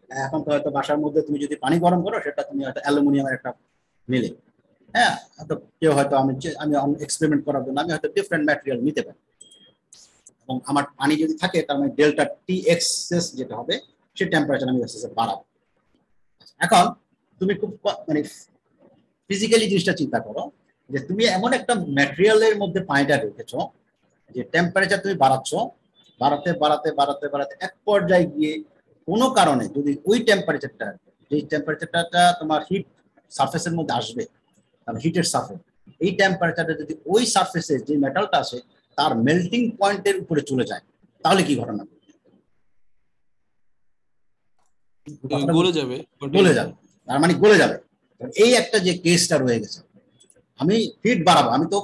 এখন তো হয়তো বাসার মধ্যে তুমি যদি পানি গরম করো, সেটা তুমি হয়তো অ্যালুমিনিয়ামের একটা মিলে, হ্যাঁ, তো কেউ হয়তো আমি এক্সপেরিমেন্ট করার জন্য আমি হয়তো ডিফারেন্ট ম্যাটেরিয়াল নিতে পারি, এবং আমার পানি যদি থাকে তার মানে ডেল্টা টি এক্সেস যেটা হবে সেই টেম্পারেচার আমি বাড়াবো। এখন তুমি খুব মানে ফিজিক্যালি জিনিসটা চিন্তা করো, যে তুমি এমন একটা ম্যাটেরিয়ালের মধ্যে পানিটা রেখেছ, যে টেম্পারেচার তুমি বাড়াচ্ছ, বাড়াতে বাড়াতে বাড়াতে বাড়াতে এক পর্যায়ে গিয়ে কোনো কারণে যদি ওই টেম্পারেচারটা, যেই টেম্পারেচারটা তোমার হিট সারফেসের মধ্যে আসবে, হিটের সারফেস, এই টেম্পারেচারটা যদি ওই সারফেসে যে মেটালটা আছে তার মেল্টিং পয়েন্টের উপরে চলে যায়, তাহলে কি ঘটনা? গলে যাবে, গলে যাবে, তার মানে গলে যাবে। এই একটা যে কেসটা রয়ে গেছে, আমি হিট বাড়াবো, আমি তো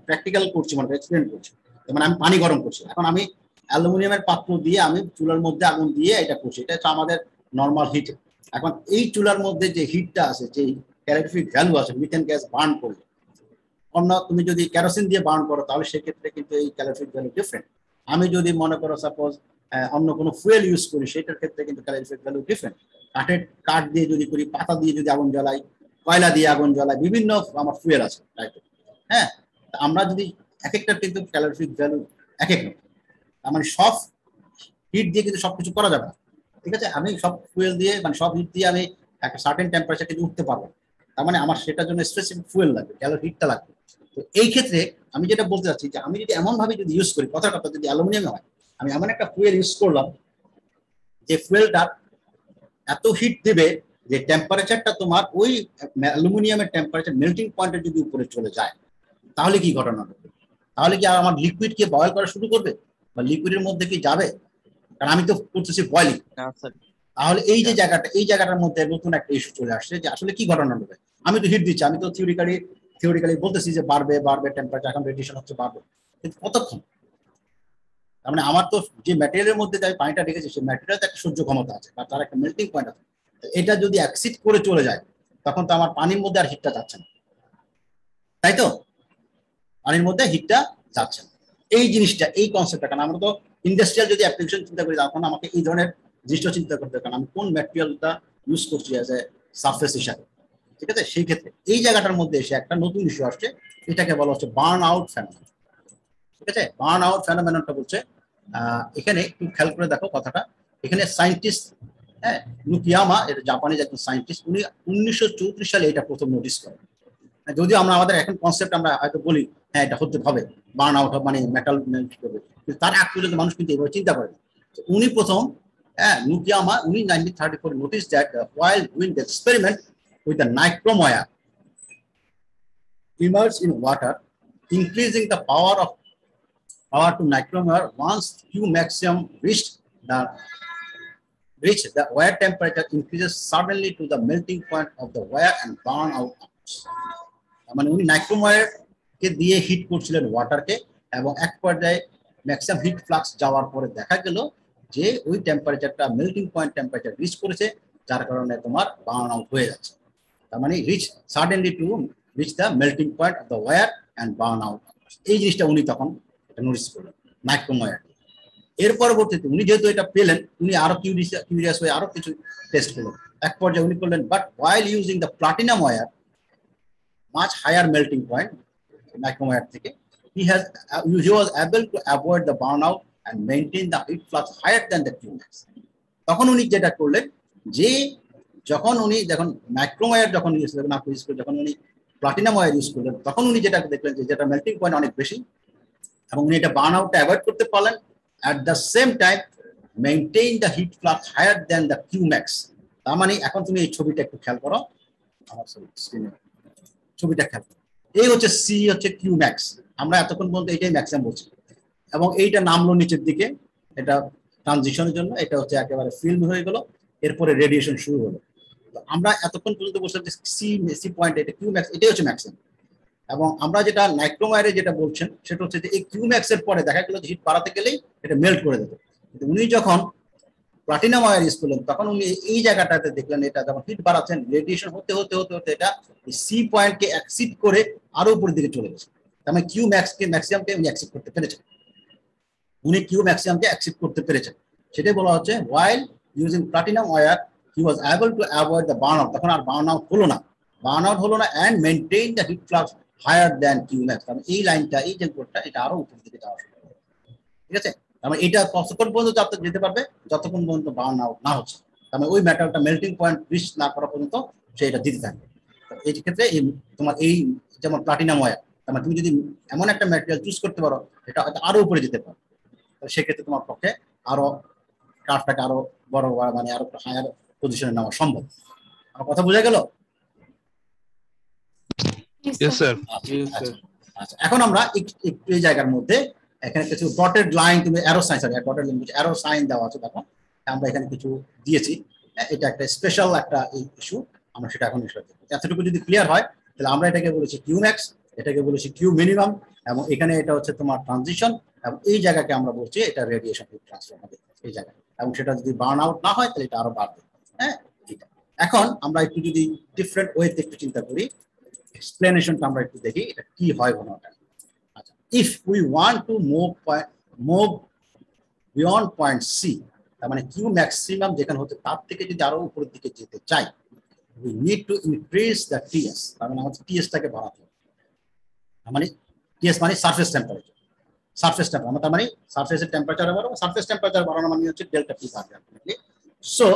প্র্যাকটিক্যাল করছি, মানে এক্সপেরিমেন্ট করছি, মানে আমি পানি গরম করছি। এখন আমি অ্যালুমিনিয়ামের পাত্র দিয়ে আমি চুলার মধ্যে আগুন দিয়ে এটা করছি, এটা হচ্ছে আমাদের নর্মাল হিট। এখন এই চুলার মধ্যে যে হিটটা আছে, যে ক্যালোরিফিক ভ্যালু আছে, মিথেন গ্যাস বার্ন করলে, অন্য তুমি যদি কেরোসিন দিয়ে বার্ন করো তাহলে সেক্ষেত্রে কিন্তু এই ক্যালোরিফিক ভ্যালু ডিফারেন্ট। আমি যদি মনে করো সাপোজ অন্য কোনো ফুয়েল ইউজ করি, সেটার ক্ষেত্রে কিন্তু ক্যালোরিফিক ভ্যালু ডিফারেন্ট। কাঠ দিয়ে যদি করি, পাতা দিয়ে যদি আগুন জ্বালাই, কয়লা দিয়ে আগুন জ্বালাই, বিভিন্ন আমার ফুয়েল আছে, তাই তো? হ্যাঁ, আমরা যদি এক একটার কিন্তু ক্যালোরিফিক ভ্যালু এক এক রকম, তার মানে সব হিট দিয়ে কিন্তু সবকিছু করা যাবে না, ঠিক আছে? আমি সব ফুয়েল দিয়ে, মানে সব হিট দিয়ে আমি একটা সার্টেন টেম্পারেচার কিন্তু উঠতে পারবো, তার মানে আমার সেটার জন্য স্পেসিফিক ফুয়েল লাগবে, ক্যালোরি হিটটা লাগবে। তো এই ক্ষেত্রে আমি যেটা বলতে চাচ্ছি, যে আমি যদি এমন ভাবে যদি ইউজ করি, কথার কথা যদি অ্যালুমিনিয়াম হয়, আমি এমন একটা ফুয়েল ইউজ করলাম যে ফুয়েলটা এত হিট দিবে যে টেম্পারেচারটা তোমার ওই অ্যালুমিনিয়ামের টেম্পারেচার মেল্টিং পয়েন্টের যদি উপরে চলে যায়, তাহলে কি ঘটনা হবে? তাহলে কি আমার লিকুইড কে বয়েল করা শুরু করবে, বা লিকুইডের মধ্যে কি যাবে? কারণ আমি তো করতেছি বয়েলিং। তাহলে এই যে জায়গাটা, এই জায়গাটার মধ্যে নতুন একটা ইস্যু চলে আসছে, যে আসলে কি ঘটনা হবে। আমি তো হিট দিচ্ছি, আমি তো থিওরিক্যালি বলতেছি যে বাড়বে বাড়বে টেম্পারেচার, এখন রেডিয়েশন হচ্ছে বাড়বে, কিন্তু কতক্ষণ? তার মানে আমার তো যে ম্যাটেরিয়ালের মধ্যে আমি পানিটা রেখেছি, সেই ম্যাটেরিয়াল একটা সহ্য ক্ষমতা আছে, বা তার একটা মেল্টিং পয়েন্ট আছে। এটা যদি অ্যাক্সিড করে চলে যায়, তখন তো আমার পানির মধ্যে আর হিটটা যাচ্ছে না, তাই তো? পানির মধ্যে হিটটা যাচ্ছে না। এই জিনিসটা, এই কনসেপ্টটা, কারণ আমরা তো ইন্ডাস্ট্রিয়াল যদি অ্যাপ্লিকেশন চিন্তা করি, তখন আমাকে এই ধরনের জিনিসটা চিন্তা করতে হবে, কারণ আমি কোন ম্যাটেরিয়ালটা ইউজ করছি অ্যাজ এ সারফেস হিসাবে, ঠিক আছে? সেই ক্ষেত্রে এই জায়গাটার মধ্যে এসে একটা নতুন ইস্যু আসছে, এটাকে বলা হচ্ছে বার্ন আউট ফেনোমেনন, ঠিক আছে? বার্ন আউট ফেনোমেননটা বলছে, এখানে একটু খেয়াল করে দেখো কথাটা, এখানে সায়েন্টিস্ট, হ্যাঁ, নুকিয়ামা, এটা জাপানিজ একজন সায়েন্টিস্ট, উনি 1934 সালে এটা প্রথম নোটিস করেন। যদিও আমরা আমাদের এখন কনসেপ্ট আমরা হয়তো বলি হ্যাঁ এটা হতে হবে, বার্ন আউট হবে, মানে মেটাল মেল্ট করবে, কিন্তু তার আগ পর্যন্ত মানুষ কিন্তু এভাবে চিন্তা করে। উনি প্রথম, হ্যাঁ, নুকিয়ামা, উনি 1934 notice that while doing the experiment with the nichrome wire immersed in water, increasing the power to nichrome wire once Q maximum reached the wire temperature increases suddenly to the melting point of the wire and burn out. মানে উনি nichrome wire কে দিয়ে hit করছিলেন ওয়াটারকে, এবং এক পর্যায়ে maximum heat flux যাওয়ার পরে দেখা গেল যে ওই টেম্পারেচারটা মেল্টিং পয়েন্ট টেম্পারেচার রিচ করেছে, যার কারণে তোমার বার্ন আউট হয়ে যাচ্ছে। তার মানে suddenly to reach the melting point of the wire and burn out. এই জিনিসটা উনি তখন নোটিস করলেন নাইক্রোম ওয়্যার। এর পরবর্তীতে উনি যেহেতু এটা পেলেন, উনি আরো কিউরিয়াস হয়ে আরো কিছু টেস্ট করলেন। এক পর্যায়ে উনি করলেন, but while using the platinum wire, much higher melting point nichrome wire থেকে, he was able to avoid the burnout and maintain the heat flux higher than the Qmax. তখন উনি যেটা করলেন যে যখন উনি যখন ম্যাক্রোম ওয়্যার যখন ইউজ করলেন যখন উনি প্লাটিনাম ওয়্যার ইউজ করলেন তখন উনি যেটা দেখলেন যে যেটা মেল্টিং পয়েন্ট অনেক বেশি এবং উনি এটা বার্ন আউটটা অ্যাভয়েড করতে পারলেন at the same time maintain the heat flux higher than the q max. তার মানে এখন তুমি এই ছবিটা একটু খেয়াল করো, আমার স্ক্রিনে ছবিটা খেয়াল করো, এই হচ্ছে সি হচ্ছে কিউম্যাক্স, আমরা এতক্ষণ পর্যন্ত এটাই ম্যাক্সিমাম বলছি এবং এইটা নামলো নিচের দিকে, এটা ট্রানজিশনের জন্য, এটা হচ্ছে একেবারে ফিল্ম হয়ে গেল, এরপরে রেডিয়েশন শুরু হলো। আমরা এতক্ষণ পর্যন্ত বলছিলাম যে সি পয়েন্ট এটা কিউম্যাক্স, এটাই হচ্ছে ম্যাক্সিমাম। এবং আমরা যেটা নাইক্রোম ওয়্যারে যেটা বলছেন সেটা হচ্ছে যে এই কিউম্যাক্স এর পরে দেখা গেল যে হিট বাড়াতে গেলেই এটা মেল্ট করে দেবে, কিন্তু উনি যখন প্লাটিনাম ওয়্যার ইউজ করলেন তখন উনি এই জায়গাটাতে দেখলেন এটা যখন হিট বাড়াচ্ছেন রেডিয়েশন হতে হতে হতে হতে এটা সি পয়েন্টকে অ্যাক্সিড করে আরো উপরের দিকে চলে গেছে। তার মানে কিউ ম্যাক্সিমামকে উনি অ্যাক্সিড করতে পেরেছেন, উনি কিউ ম্যাক্সিমামকে অ্যাক্সিড করতে পেরেছেন। সেটাই বলা হচ্ছে while using platinum wire he was able to avoid the burnout, তখন আর বার্নআউট হলো না and maintain the heat flux higher than Qmax। কারণ এই লাইনটা এই যে কোডটা এটা আরো উপরের দিকে যাওয়া শুরু করে, ঠিক আছে? তার মানে এটা কতক্ষণ পর্যন্ত যেতে পারবে যতক্ষণ পর্যন্ত বার্নআউট না হচ্ছে, তার মানে ওই মেটালটা মেল্টিং পয়েন্ট রিচ না করা পর্যন্ত সে এটা দিতে থাকবে। এই ক্ষেত্রে তোমার এই যেমন প্লাটিনাম ওয়্যার, তার মানে তুমি যদি এমন একটা ম্যাটেরিয়াল চুজ করতে পারো এটা হয়তো আরো উপরে যেতে পারো, সেক্ষেত্রে তোমার পক্ষে আরো কার্ভটাকে আরো বড় মানে আরো হায়ার পজিশনে নেওয়া সম্ভব। আমার কথা বোঝা গেল? আচ্ছা, এখন আমরা একটু এই জায়গার মধ্যে এখানে কিছু ডটেড লাইন, তুমি arrow sign, sorry dotted line কিছু অ্যারো সাইন দেওয়া আছে, দেখো আমরা এখানে কিছু দিয়েছি, এটা একটা স্পেশাল একটা ইস্যু, আমরা সেটা এখন এতটুকু যদি ক্লিয়ার হয় তাহলে আমরা এটাকে বলেছি কিউম্যাক্স, এটাকে বলেছি কিউ মিনিমাম, এবং এখানে এটা হচ্ছে তোমার ট্রানজিশন, এবং এই জায়গাকে আমরা বলছি এটা রেডিয়েশন হিট ট্রান্সফার হবে এই জায়গায়, এবং সেটা যদি বার্ন আউট না হয় তাহলে এটা আরো বাড়বে। হ্যাঁ, এখন আমরা একটু যদি ডিফারেন্ট ওয়েতে একটু চিন্তা করি, এক্সপ্লেনেশনটা আমরা একটু দেখি এটা কি হয় ঘটনাটা। আচ্ছা, if we want to move beyond point C, তার মানে কিউ ম্যাক্সিমাম যেখানে হচ্ছে তার থেকে যদি আরো উপরের দিকে যেতে চাই, we need to increase the TS, তার মানে আমাদের TS-টাকে বাড়াতে হবে। তার মানে TS মানে সারফেস টেম্পারেচার, তার মানে সারফেসের টেম্পারেচার বাড়াবো, সারফেস টেম্পারেচার বাড়ানো মানে হচ্ছে ডেল্টা টি বাড়বে আলটিমেটলি। সো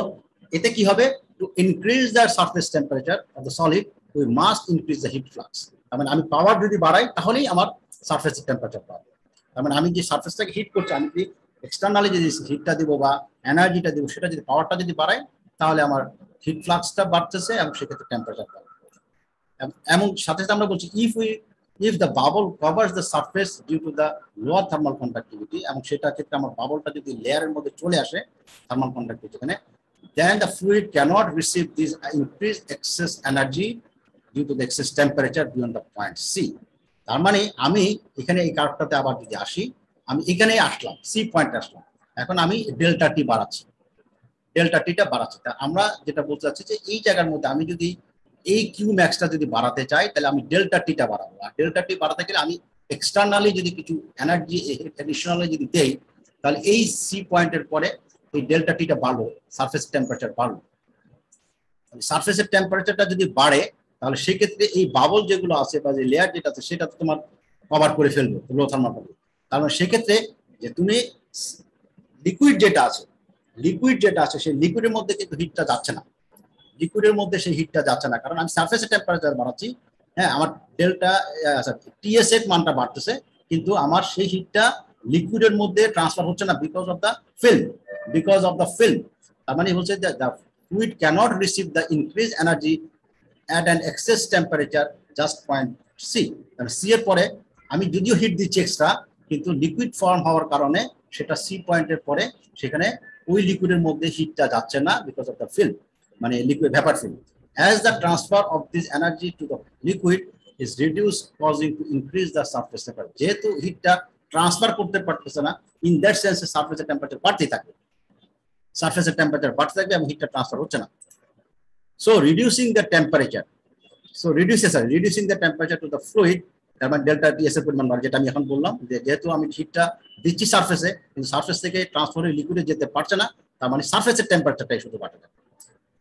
এতে কি হবে, to increase the surface temperature of the solid we must increase the heat flux. তার মানে আমি পাওয়ার যদি বাড়াই তাহলেই আমার সারফেসের টেম্পারেচার বাড়বে। তার মানে আমি যে সারফেসটাকে হিট করছি, আমি যদি এক্সটার্নালি যদি হিটটা দিব বা এনার্জিটা দিব, সেটা যদি পাওয়ারটা যদি বাড়াই তাহলে আমার হিট ফ্লাক্সটা বাড়তেছে এবং সেক্ষেত্রে টেম্পারেচার বাড়বে। এবং সাথে সাথে আমরা বলছি if the bubble covers the surface due to the lower thermal conductivity, এবং সেটা ক্ষেত্রে আমার বাবলটা যদি লেয়ারের মধ্যে চলে আসে থার্মাল কন্ডাক্টিভিটি যেখানে, then the fluid cannot receive this increased excess energy due to the excess temperature beyond the point C। তার মানে আমি এখানে এই কার্ভটাতে আবার যদি আসি, আমি এখানেই আসলাম, সি পয়েন্টে আসলাম, এখন আমি ডেল্টা টি বাড়াচ্ছি, ডেল্টা টিটা বাড়াচ্ছি। তা আমরা যেটা বলতে চাচ্ছি যে এই জায়গার মধ্যে আমি যদি এই কিউ ম্যাক্সটা যদি বাড়াতে চাই তাহলে আমি ডেল্টা টিটা বাড়াবো, আর ডেল্টা টি বাড়াতে গেলে আমি এক্সটার্নালি যদি কিছু এনার্জি এডিশনালি যদি দেই তাহলে এই সি পয়েন্টের পরে এই ডেল্টা টিটা বাড়লো, সারফেস টেম্পারেচার বাড়লো। সারফেসের টেম্পারেচারটা যদি বাড়ে তাহলে সেক্ষেত্রে এই বাবল যেগুলো আছে বা যে লেয়ার যেটা আছে সেটা তো তোমার কভার করে ফেলবে লো থার্মাল পাবে। তার মানে সেক্ষেত্রে যে তুমি লিকুইড যেটা আছে সেই লিকুইডের মধ্যে কিন্তু হিটটা যাচ্ছে না, লিকুইডের মধ্যে সেই হিটটা যাচ্ছে না, কারণ আমি সারফেসের টেম্পারেচার বাড়াচ্ছি। হ্যাঁ, আমার ডেল্টা টিএস এর মানটা বাড়তেছে, কিন্তু আমার সেই হিটটা লিকুইডের মধ্যে ট্রান্সফার হচ্ছে না বিকজ অফ দ্য ফিল্ম। তার মানে হচ্ছে the fluid cannot receive the increase energy at an excess temperature just point C. C এর পরে আমি যদিও হিট দিচ্ছি এক্সট্রা, কিন্তু লিকুইড ফর্ম হওয়ার কারণে সেটা সি পয়েন্টের পরে সেখানে ওই লিকুইডের মধ্যে হিটটা যাচ্ছে না বিকজ অফ দ্য ফিল্ম, মানে liquid vapour film. As the transfer of this energy to the liquid is reduced, causing to increase the surface temperature. যেহেতু হিটটা ট্রান্সফার করতে পারতেছে না, ইন দ্যাট সেন্স সারফেসের টেম্পারেচার বাড়তেই থাকবে, এবং হিটটা ট্রান্সফার হচ্ছে না। So reducing the temperature to the fluid, তার মানে ডেল্টা টিএস এর পরিমাণ বাড়ে, যেটা আমি এখন বললাম যে যেহেতু আমি হিটটা দিচ্ছি সারফেসে কিন্তু সারফেস থেকে ট্রান্সফার হয়ে লিকুইডে যেতে পারছে না, তার মানে সারফেসের টেম্পারেচারটাই শুধু বাড়তে থাকে,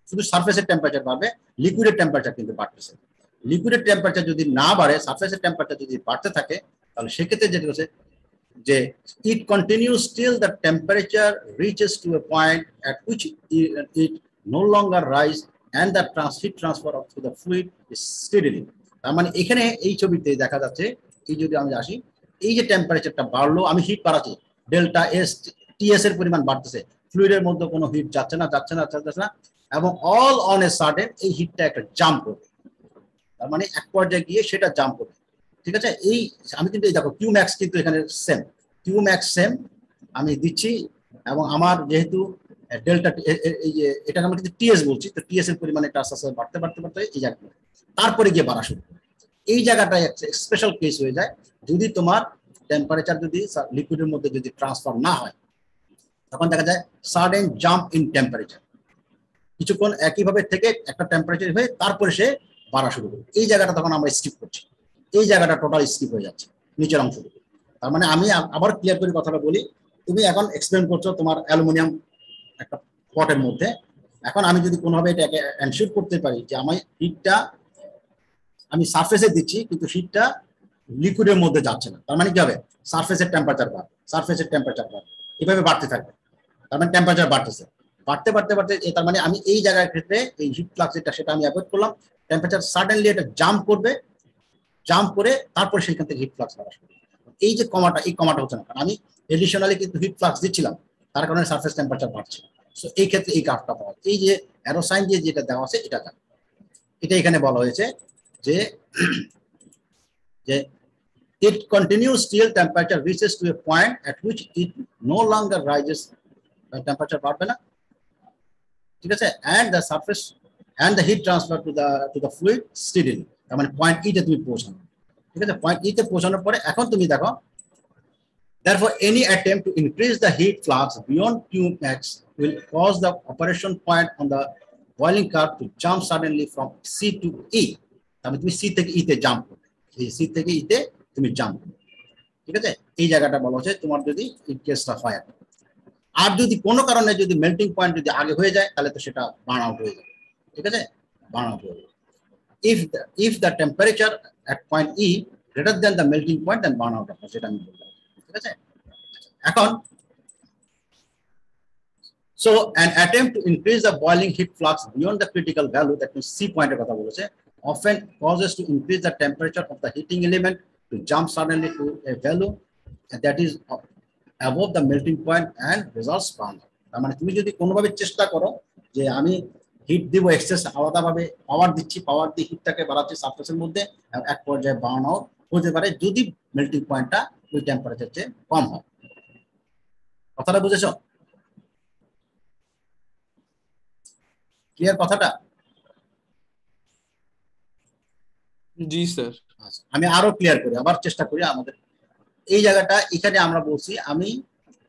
শুধু সারফেসের টেম্পারেচার বাড়বে, লিকুইডের টেম্পারেচার কিন্তু বাড়তেছে। লিকুইডের টেম্পারেচার যদি না বাড়ে, সারফেসের টেম্পারেচার যদি বাড়তে থাকে, তাহলে সেক্ষেত্রে যেটা হচ্ছে যে it continues till the temperature reaches to a point at which it no longer rise and the heat transfer of the fluid is steadily. তার মানে এখানে এই ছবিতে দেখা যাচ্ছে, এই যদি আমি আসি, এই যে টেম্পারেচারটা বাড়লো, আমি হিট বাড়াচ্ছি, ডেল্টা এস টিএস এর পরিমাণ বাড়তেছে, ফ্লুইডের মধ্যে কোনো হিট যাচ্ছে না এবং অল অন এ সাডেন এই হিটটা একটা জাম্প করবে, তার মানে এক পর্যায়ে গিয়ে সেটা জাম্প করবে। ঠিক আছে, এই আমি কিন্তু এই দেখো কিউ ম্যাক্স কিন্তু এখানে সেম, কিউ ম্যাক্স সেম আমি দিচ্ছি, এবং আমার যেহেতু ডেল্টা এই যে এটা আমরা কিন্তু টিএস বলছি, তো টিএস এর পরিমাণ একটা আস্তে আস্তে বাড়তে এই জায়গাটা তারপরে গিয়ে বাড়া শুরু করে। এই জায়গাটায় একটা স্পেশাল কেস হয়ে যায় যদি তোমার টেম্পারেচার যদি লিকুইডের মধ্যে যদি ট্রান্সফার না হয়, তখন দেখা যায় সাডেন জাম্প ইন টেম্পারেচার, কিছুক্ষণ একইভাবে থেকে একটা টেম্পারেচার হয়ে তারপরে সে বাড়া শুরু করে। এই জায়গাটা তখন আমরা স্কিপ করছি, এই জায়গাটা টোটাল স্কিপ হয়ে যাচ্ছে নিচের অংশ। তার মানে আমি আবার ক্লিয়ার করে কথাটা বলি, তুমি এখন এক্সপ্লেন করছো তোমার অ্যালুমিনিয়াম একটা পটের মধ্যে, এখন আমি যদি কোনোভাবে এটাকে এনশিওর করতে পারি যে আমার হিটটা আমি সারফেসে দিচ্ছি কিন্তু হিটটা লিকুইডের মধ্যে যাচ্ছে না, তার মানে কি হবে, সারফেসের টেম্পারেচার বাড়বে, এভাবে বাড়তে থাকবে, তার মানে টেম্পারেচার বাড়তে তার মানে আমি এই জায়গার ক্ষেত্রে এই হিট ফ্লাক্স যেটা সেটা আমি অ্যাভয়েড করলাম, টেম্পারেচার সাডেনলি এটা জাম্প করে তারপর সেখান থেকে হিট ফ্লাক্স বাড়া শুরু। এই যে কমাটা, এই কমাটা হচ্ছে না, কারণ আমি এডিশনালি কিন্তু হিট ফ্লাক্স দিচ্ছিলাম, তার কারণে সারফেস টেম্পারেচার বাড়ছে। সো এই ক্ষেত্রে এই গ্রাফটা পাওয়া, এই যে অ্যারো সাইন দিয়ে যেটা দেওয়া আছে এটা এখানে বলা হয়েছে যে it continues till temperature reaches to a point at which it no longer rises, temperature বাড়বে না, ঠিক আছে, and the surface and the heat transfer to the fluid steadily, তার মানে পয়েন্ট ই তে তুমি পৌঁছানো, ঠিক আছে, পয়েন্ট ই তে পৌঁছানোর পরে এখন তুমি দেখো, therefore any attempt to increase the heat flux beyond Qmax will cause the operation point on the boiling curve to jump suddenly from C to E, তার মানে তুমি সি থেকে ই তে জাম্প করবে, এই সি থেকে ই তে তুমি জাম্প করবে, ঠিক আছে, এই জায়গাটা বলা হচ্ছে তোমার যদি এই কেসটা হয়। আর যদি কোনো কারণে যদি মেল্টিং পয়েন্ট যদি আগে হয়ে যায় তাহলে তো সেটা বার্ন আউট হয়ে যাবে, ঠিক আছে, বার্ন আউট হয়ে যাবে। if the temperature at point E greater than the melting point then burn out হবে, সেটা আমি বললাম, ঠিক আছে। এখন so an attempt to increase the boiling heat flux beyond the critical value, that means C point এর কথা বলেছে, often causes to increase the temperature of the heating element to jump suddenly to a value that is above the melting point and results burn out। তার মানে তুমি যদি কোনোভাবে চেষ্টা করো যে আমি হিট দিব, এক্সেস আলাদাভাবে পাওয়ার দিচ্ছি, পাওয়ার দিয়ে হিটটাকে বাড়াচ্ছি সারফেসের মধ্যে, এক পর্যায়ে বার্ন আউট হতে পারে যদি মেল্টিং পয়েন্টটা ওই টেম্পারেচার চেয়ে কম হয়। কথাটা বুঝেছো? ক্লিয়ার কথাটা? জি স্যার। আমি আরো ক্লিয়ার করি, আবার চেষ্টা করি। আমাদের এই জায়গাটা এখানে আমরা বলছি, আমি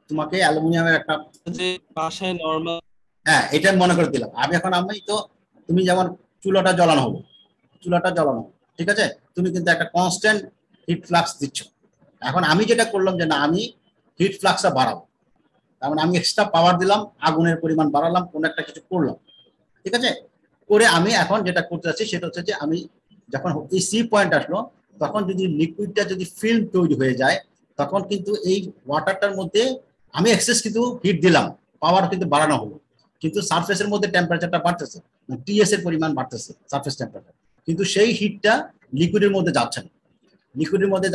তোমাকে অ্যালুমিনিয়ামের একটা যে বাসায় নরমাল, হ্যাঁ এটা মনে করে দিলাম। আমি তো তুমি যেমন চুলাটা জ্বালানো হলো, ঠিক আছে, তুমি কিন্তু একটা কনস্ট্যান্ট হিট ফ্লাক্স দিচ্ছ। এখন আমি যেটা করলাম যে না, আমি হিট ফ্লাক্সটা বাড়াবো, তার মানে আমি এক্সট্রা পাওয়ার দিলাম, আগুনের পরিমাণ বাড়ালাম, কোন একটা কিছু করলাম, ঠিক আছে, করে আমি এখন যেটা করতে যাচ্ছি সেটা হচ্ছে যে আমি যখন এই সি পয়েন্ট আসলো তখন যদি লিকুইডটা যদি ফিল্ম তৈরি হয়ে যায় তখন কিন্তু এই ওয়াটারটার মধ্যে আমি এক্সেস কিন্তু হিট দিলাম, পাওয়ার কিন্তু বাড়ানো হলো, কিন্তু সারফেসের মধ্যে টেম্পারেচারটা বাড়তেছে, টিএস এর পরিমাণ বাড়তেছে সারফেস টেম্পারেচার, কিন্তু সেই হিটটা লিকুইডের মধ্যে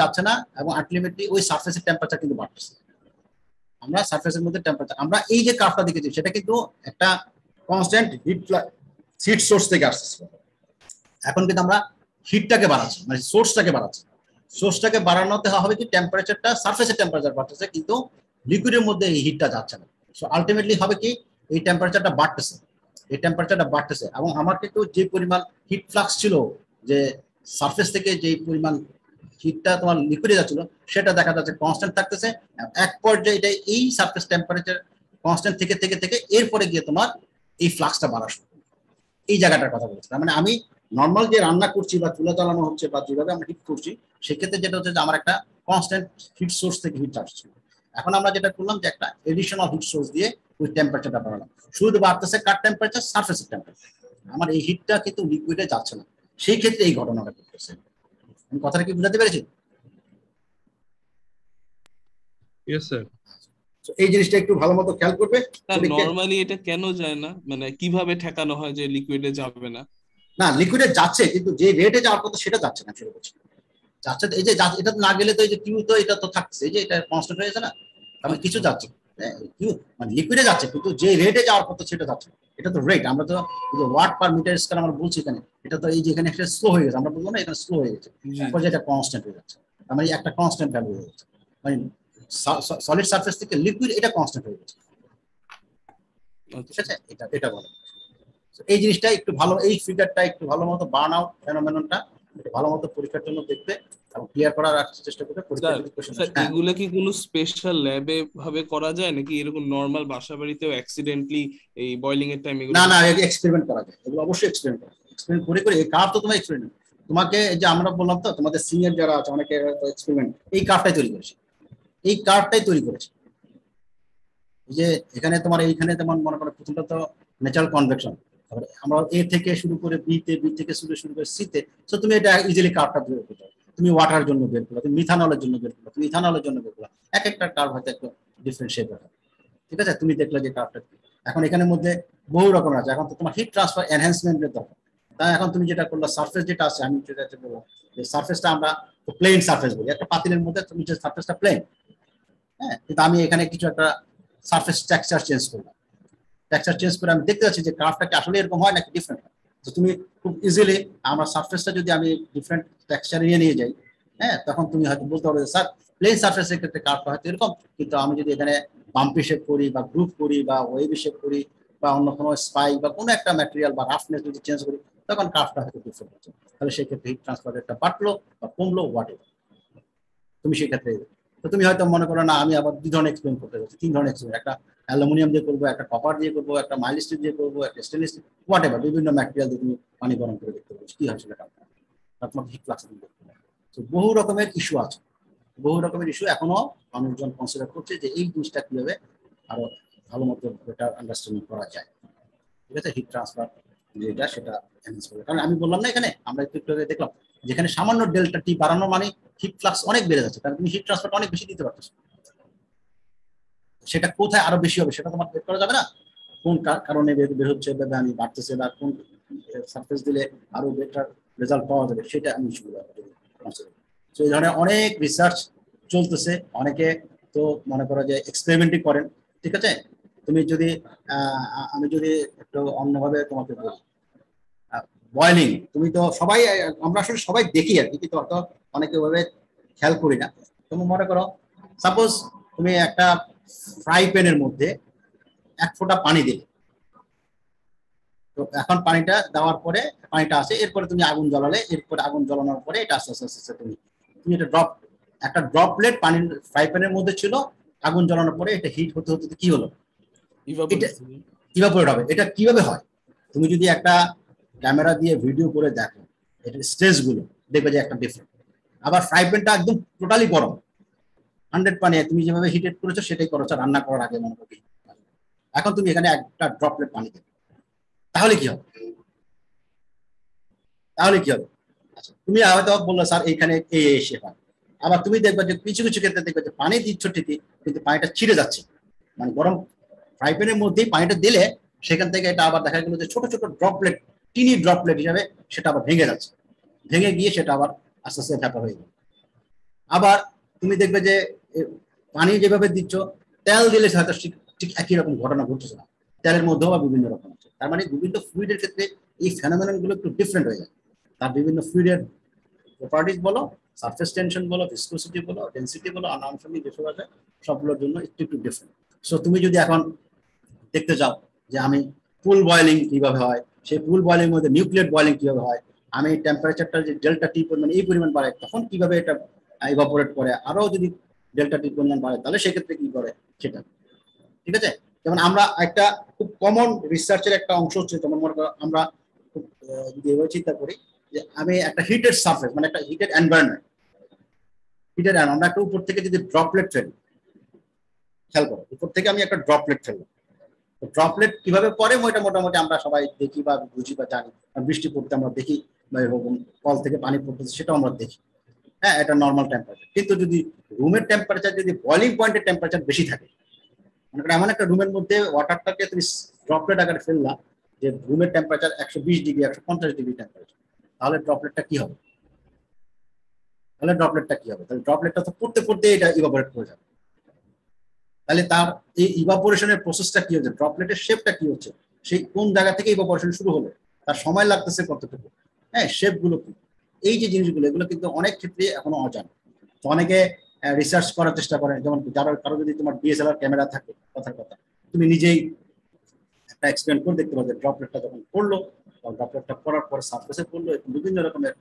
যাচ্ছে না, এবং আলটিমেটলি ওই সারফেসের টেম্পারেচার কিন্তু বাড়তেছে। আমরা সারফেসের মধ্যে টেম্পারেচার, আমরা এই যে কার্ভটা দেখেছি সেটা কিন্তু একটা কনস্ট্যান্ট হিট সোর্স থেকে আসছে। এখন কিন্তু আমরা হিটটাকে বাড়াচ্ছি, মানে সোর্সটাকে বাড়ানোতে হবে কি টেম্পারেচারটা, সারফেসের টেম্পারেচার বাড়তেছে কিন্তু লিকুইডের মধ্যে এই হিটটা যাচ্ছে না। সো আলটিমেটলি হবে কি এই টেম্পারেচারটা বাড়তেছে, এবং আমার কিন্তু যে পরিমাণ হিট ফ্লাক্স ছিল, যে সারফেস থেকে যে পরিমাণ হিটটা তোমার লিকুইডে যাচ্ছিল সেটা দেখা যাচ্ছে কনস্ট্যান্ট থাকতেছে। এক পর্যায়ে এটা এই সারফেস টেম্পারেচার কনস্ট্যান্ট থেকে এরপরে গিয়ে তোমার এই ফ্লাক্সটা বাড়া শুরু, এই জায়গাটার কথা বলছি। মানে আমি নর্মাল যে রান্না করছি বা চুলা চালানো হচ্ছে বা যেভাবে আমরা হিট করছি সেক্ষেত্রে যেটা হচ্ছে যে আমার একটা কনস্ট্যান্ট হিট সোর্স থেকে হিট আসছে। এখন আমরা যেটা করলাম যে একটা এডিশনাল হিট সোর্স দিয়ে ওই টেম্পারেচারটা বাড়ালাম, শুধু বাড়তেছে কার টেম্পারেচার, সারফেসের টেম্পারেচার, আমার এই হিটটা কিন্তু লিকুইডে যাচ্ছে না, সেই ক্ষেত্রে এই ঘটনাটা ঘটতেছে। আমি কথাটা কি বুঝাতে পেরেছি? Yes sir. তো এই জিনিসটা একটু ভালো মতো খেয়াল করবে। নরমালি এটা কেন যায় না, মানে কিভাবে ঠেকানো হয় যে লিকুইডে যাবে না? না, লিকুইডে যাচ্ছে, কিন্তু যে রেটে যাওয়ার কথা সেটা যাচ্ছে না, সেটা বলছি। যাচ্ছে এই যে এটা না গেলে তো এই যে কিউ তো এটা তো থাকছে, এই যে এটা কনস্ট্যান্ট হয়ে যাচ্ছে না, তাহলে কিছু যাচ্ছে কিউ মানে লিকুইডে যাচ্ছে, কিন্তু যে রেটে যাওয়ার কথা সেটা যাচ্ছে না। এটা তো রেট, আমরা তো এই যে ওয়াট পার মিটার স্কয়ার আমরা বলছি এখানে, এটা তো এই যে এখানে একটা স্লো হয়ে গেছে, আমরা বলবো না এখানে স্লো হয়ে গেছে, তারপর যেটা কনস্ট্যান্ট হয়ে যাচ্ছে, তার মানে একটা কনস্ট্যান্ট ভ্যালু হয়ে যাচ্ছে, মানে সলিড সারফেস থেকে লিকুইড এটা কনস্ট্যান্ট হয়ে গেছে, ঠিক আছে? এটা এটা বলো। এই জিনিসটা একটু ভালো, এই ফিগারটা একটু ভালো মতো বার্ন আউট ফেনোমেননটা ভালো মতো পরীক্ষার জন্য দেখবে এবং ক্লিয়ার করার চেষ্টা করবে। এগুলো কি কোনো স্পেশাল ল্যাবে ভাবে করা যায় নাকি এরকম নরমাল বাসা বাড়িতেও অ্যাক্সিডেন্টলি এই বয়লিং এর টাইম এগুলো? না না, এক্সপেরিমেন্ট করা যায়, এগুলো অবশ্যই এক্সপেরিমেন্ট করা যায়, এক্সপেরিমেন্ট করে করে এই কার্ভ তো তোমার এক্সপেরিমেন্ট, তোমাকে যে আমরা বললাম তো তোমাদের সিনিয়র যারা আছে অনেকে এক্সপেরিমেন্ট এই কার্ভটাই তৈরি করেছে, এই কার্ভটাই তৈরি করেছে। যে এখানে তোমার এইখানে তোমার মনে করো প্রথমটা তো ন্যাচারাল কনভেকশন, তারপরে আমরা এ থেকে শুরু করে বি থেকে শুরু করে সি তে, তো তুমি এটা ইজিলি কার্ভটা বের করতে পারো। তুমি ওয়াটার জন্য বের করো, তুমি মিথানলের জন্য বের করো, তুমি ইথানলের জন্য বের করো, এক একটা কার্ভ হয়তো একটু ডিফারেন্ট শেপের হয়, ঠিক আছে? তুমি দেখলে যে কার্ভটা এখন এখানের মধ্যে বহু রকমের আছে, এখন তো তোমার হিট ট্রান্সফার এনহ্যান্সমেন্টের দরকার, তাই এখন তুমি যেটা করলো সারফেস যেটা আছে, আমি যেটা বললাম যে সারফেসটা আমরা প্লেন সারফেস বলি, একটা পাতিলের মধ্যে তুমি যে সারফেসটা প্লেন, হ্যাঁ, কিন্তু আমি এখানে কিছু একটা সারফেস টেক্সচার চেঞ্জ করলাম, টেক্সচার চেঞ্জ করে আমি দেখতে পাচ্ছি যে কার্ভটা কি আসলে এরকম হয় নাকি ডিফারেন্ট হয়। তো তুমি খুব ইজিলি আমার সারফেসটা যদি আমি ডিফারেন্ট টেক্সচার নিয়ে যাই, হ্যাঁ, তখন তুমি হয়তো বলতে পারবে স্যার প্লেন সারফেসের ক্ষেত্রে কার্ভটা হয়তো এরকম, কিন্তু আমি যদি এখানে বাম্পি শেপ করি বা গ্রুপ করি বা ওয়েভি শেপ করি বা অন্য কোনো স্পাইক বা কোনো একটা ম্যাটেরিয়াল বা রাফনেস যদি চেঞ্জ করি, তখন কার্ভটা হয়তো ডিফারেন্ট হচ্ছে। তাহলে সেই ক্ষেত্রে হিট ট্রান্সফার রেটটা বাড়লো বা কমলো হোয়াট এভার, তুমি সেই ক্ষেত্রে তো তুমি হয়তো মনে করো না আমি আবার 2 ধরনের এক্সপেরিমেন্ট করতে যাচ্ছি, 3 ধরনের এক্সপেরিমেন্ট, একটা অ্যালুমিনিয়াম দিয়ে করবো, একটা কপার দিয়ে করবো, একটা মাইল স্টিল দিয়ে করবো, একটা স্টেনলেস স্টিল, হোয়াট এভার, বিভিন্ন ম্যাটেরিয়াল দিয়ে তুমি পানি গরম করে দেখতে পাচ্ছ কি হয় সেটা, তোমাকে হিট ফ্লাক্স দেখতে হবে। তো বহু রকমের ইস্যু আছে, বহু রকমের ইস্যু এখনো মানুষজন কনসিডার করছে যে এই জিনিসটা কিভাবে আরো ভালো মতো বেটার আন্ডারস্ট্যান্ডিং করা যায়, ঠিক আছে? হিট ট্রান্সফার যেটা সেটা এনহ্যান্স করে, কারণ আমি বললাম না এখানে আমরা একটু একটু দেখলাম যেখানে সামান্য ডেল্টা টি বাড়ানো মানে হিট ফ্লাক্স অনেক বেড়ে যাচ্ছে, কারণ তুমি হিট ট্রান্সফারটা অনেক বেশি দিতে পারছো, সেটা কোথায় আরো বেশি হবে সেটা তোমার বের করা যাবে না, কোন কারণে বের হচ্ছে বা আমি বাড়তেছে বা কোন সারফেস দিলে আরো বেটার রেজাল্ট পাওয়া যাবে, সেটা আমি তো এই ধরনের অনেক রিসার্চ চলতেছে, অনেকে তো মনে করো যে এক্সপেরিমেন্টই করেন, ঠিক আছে? তুমি যদি আমি যদি একটু অন্যভাবে তোমাকে বলি, বয়লিং তুমি তো সবাই, আমরা আসলে সবাই দেখি আর কি, কিন্তু অত অনেকে ওভাবে খেয়াল করি না। তুমি মনে করো সাপোজ তুমি একটা ফ্রাই প্যানের মধ্যে 1 ফোঁটা পানি দিলে, তো এখন পানিটা দেওয়ার পরে পানিটা আসে, এরপরে তুমি আগুন জ্বালালে, এরপরে আগুন জ্বালানোর পরে এটা আস্তে আস্তে আস্তে তুমি এটা একটা ড্রপলেট পানির ফ্রাই প্যানের মধ্যে ছিল, আগুন জ্বালানোর পরে এটা হিট হতে হতে কি হলো, এটা ইভাপোরেট হবে। এটা কিভাবে হয় তুমি যদি একটা ক্যামেরা দিয়ে ভিডিও করে দেখো এটার স্টেজ গুলো দেখবে যে একটা ডিফারেন্ট। আবার ফ্রাই প্যানটা একদম টোটালি গরম 100 পানি, তুমি যেভাবে হিটেড করেছো সেটাই করেছো রান্না করার আগে মনে করি, এখন তুমি এখানে একটা ড্রপলেট পানি দেবে, তাহলে কি হবে? আচ্ছা, তুমি হয়তো বললো স্যার এইখানে এই এসে হয়, আবার তুমি দেখবে যে কিছু কিছু ক্ষেত্রে দেখবে যে পানি দিচ্ছ ঠিকই কিন্তু পানিটা ছিঁড়ে যাচ্ছে, মানে গরম ফ্রাই প্যানের মধ্যেই পানিটা দিলে সেখান থেকে এটা আবার দেখা গেল যে ছোট ছোট ড্রপলেট, টিনি ড্রপলেট হিসাবে সেটা আবার ভেঙে যাচ্ছে, ভেঙে গিয়ে সেটা আবার আস্তে আস্তে ভ্যাপা হয়ে গেল। আবার তুমি দেখবে যে পানি যেভাবে দিচ্ছ তেল দিলে হয়তো ঠিক একই রকম ঘটনা ঘটছে না, তেলের মধ্যেও বিভিন্ন রকম আছে। তার মানে বিভিন্ন ফ্লুইডের ক্ষেত্রে এই ফেনোমেনন গুলো একটু ডিফারেন্ট হয়ে যায়, তার বিভিন্ন ফ্লুইডের প্রপার্টিজ বলো, সারফেস টেনশন বলো, ভিসকোসিটি বলো, ডেনসিটি বলো, আনআনসার্টেনিটি যেসব আছে সবগুলোর জন্য একটু একটু ডিফারেন্ট। সো তুমি যদি এখন দেখতে চাও যে আমি পুল বয়েলিং কিভাবে হয়, সেই পুল বয়েলিং এর মধ্যে নিউক্লিয়েট বয়েলিং কিভাবে হয়, আমি টেম্পারেচারটা যে ডেল্টা টি পরিমাণ এই পরিমাণ বাড়ে তখন কিভাবে এটা ইভাপোরেট করে, আরো যদি ডেল্টা টি পরিমাণ বাড়ে তাহলে সেক্ষেত্রে কি করে সেটা, ঠিক আছে? যেমন আমরা একটা খুব কমন রিসার্চের একটা অংশ হচ্ছে, যেমন মনে করো আমরা যদি এভাবে চিন্তা করি যে আমি একটা হিটেড সারফেস মানে একটা হিটেড এনভায়রনমেন্ট, আমরা একটা উপর থেকে যদি ড্রপলেট ফেলি, খেয়াল করো উপর থেকে আমি একটা ড্রপলেট ফেলবো, ড্রপলেট কিভাবে পড়ে ওইটা মোটামুটি আমরা সবাই দেখি বা বুঝি বা জানি, বৃষ্টি পড়তে আমরা দেখি বা এরকম কল থেকে পানি পড়তেছে সেটাও আমরা দেখি, হ্যাঁ, এটা নর্মাল টেম্পারেচার। কিন্তু যদি রুমের টেম্পারেচার যদি বয়লিং পয়েন্টের টেম্পারেচার বেশি থাকে, মনে করেন এমন একটা রুমের মধ্যে ওয়াটারটাকে তুমি ড্রপলেট আকারে ফেললা যে রুমের টেম্পারেচার 120 ডিগ্রি 150 ডিগ্রি টেম্পারেচার, তাহলে ড্রপলেটটা কি হবে? তাহলে ড্রপলেটটা তো পড়তে পড়তে এটা ইভাপোরেট করে যাবে। তাহলে তার এই ইভাপোরেশনের প্রসেসটা কি হচ্ছে, ড্রপলেটের শেপটা কি হচ্ছে, সেই কোন জায়গা থেকে ইভাপোরেশন শুরু হলো, তার সময় লাগতেছে কতটুকু, হ্যাঁ, শেপগুলো কি, এই যে জিনিসগুলো, এগুলো কিন্তু অনেক ক্ষেত্রে এখনো অজানা। তো অনেকে রিসার্চ করার চেষ্টা করে, যেমন কারো যদি তোমার ডিএসএলআর ক্যামেরা থাকে, কথার কথা তুমি নিজেই একটা এক্সপেরিমেন্ট করে দেখতে পারো যে ড্রপলেটটা যখন পড়লো, ড্রপলেটটা পড়ার পরে সারফেসে পড়লো, বিভিন্ন রকমের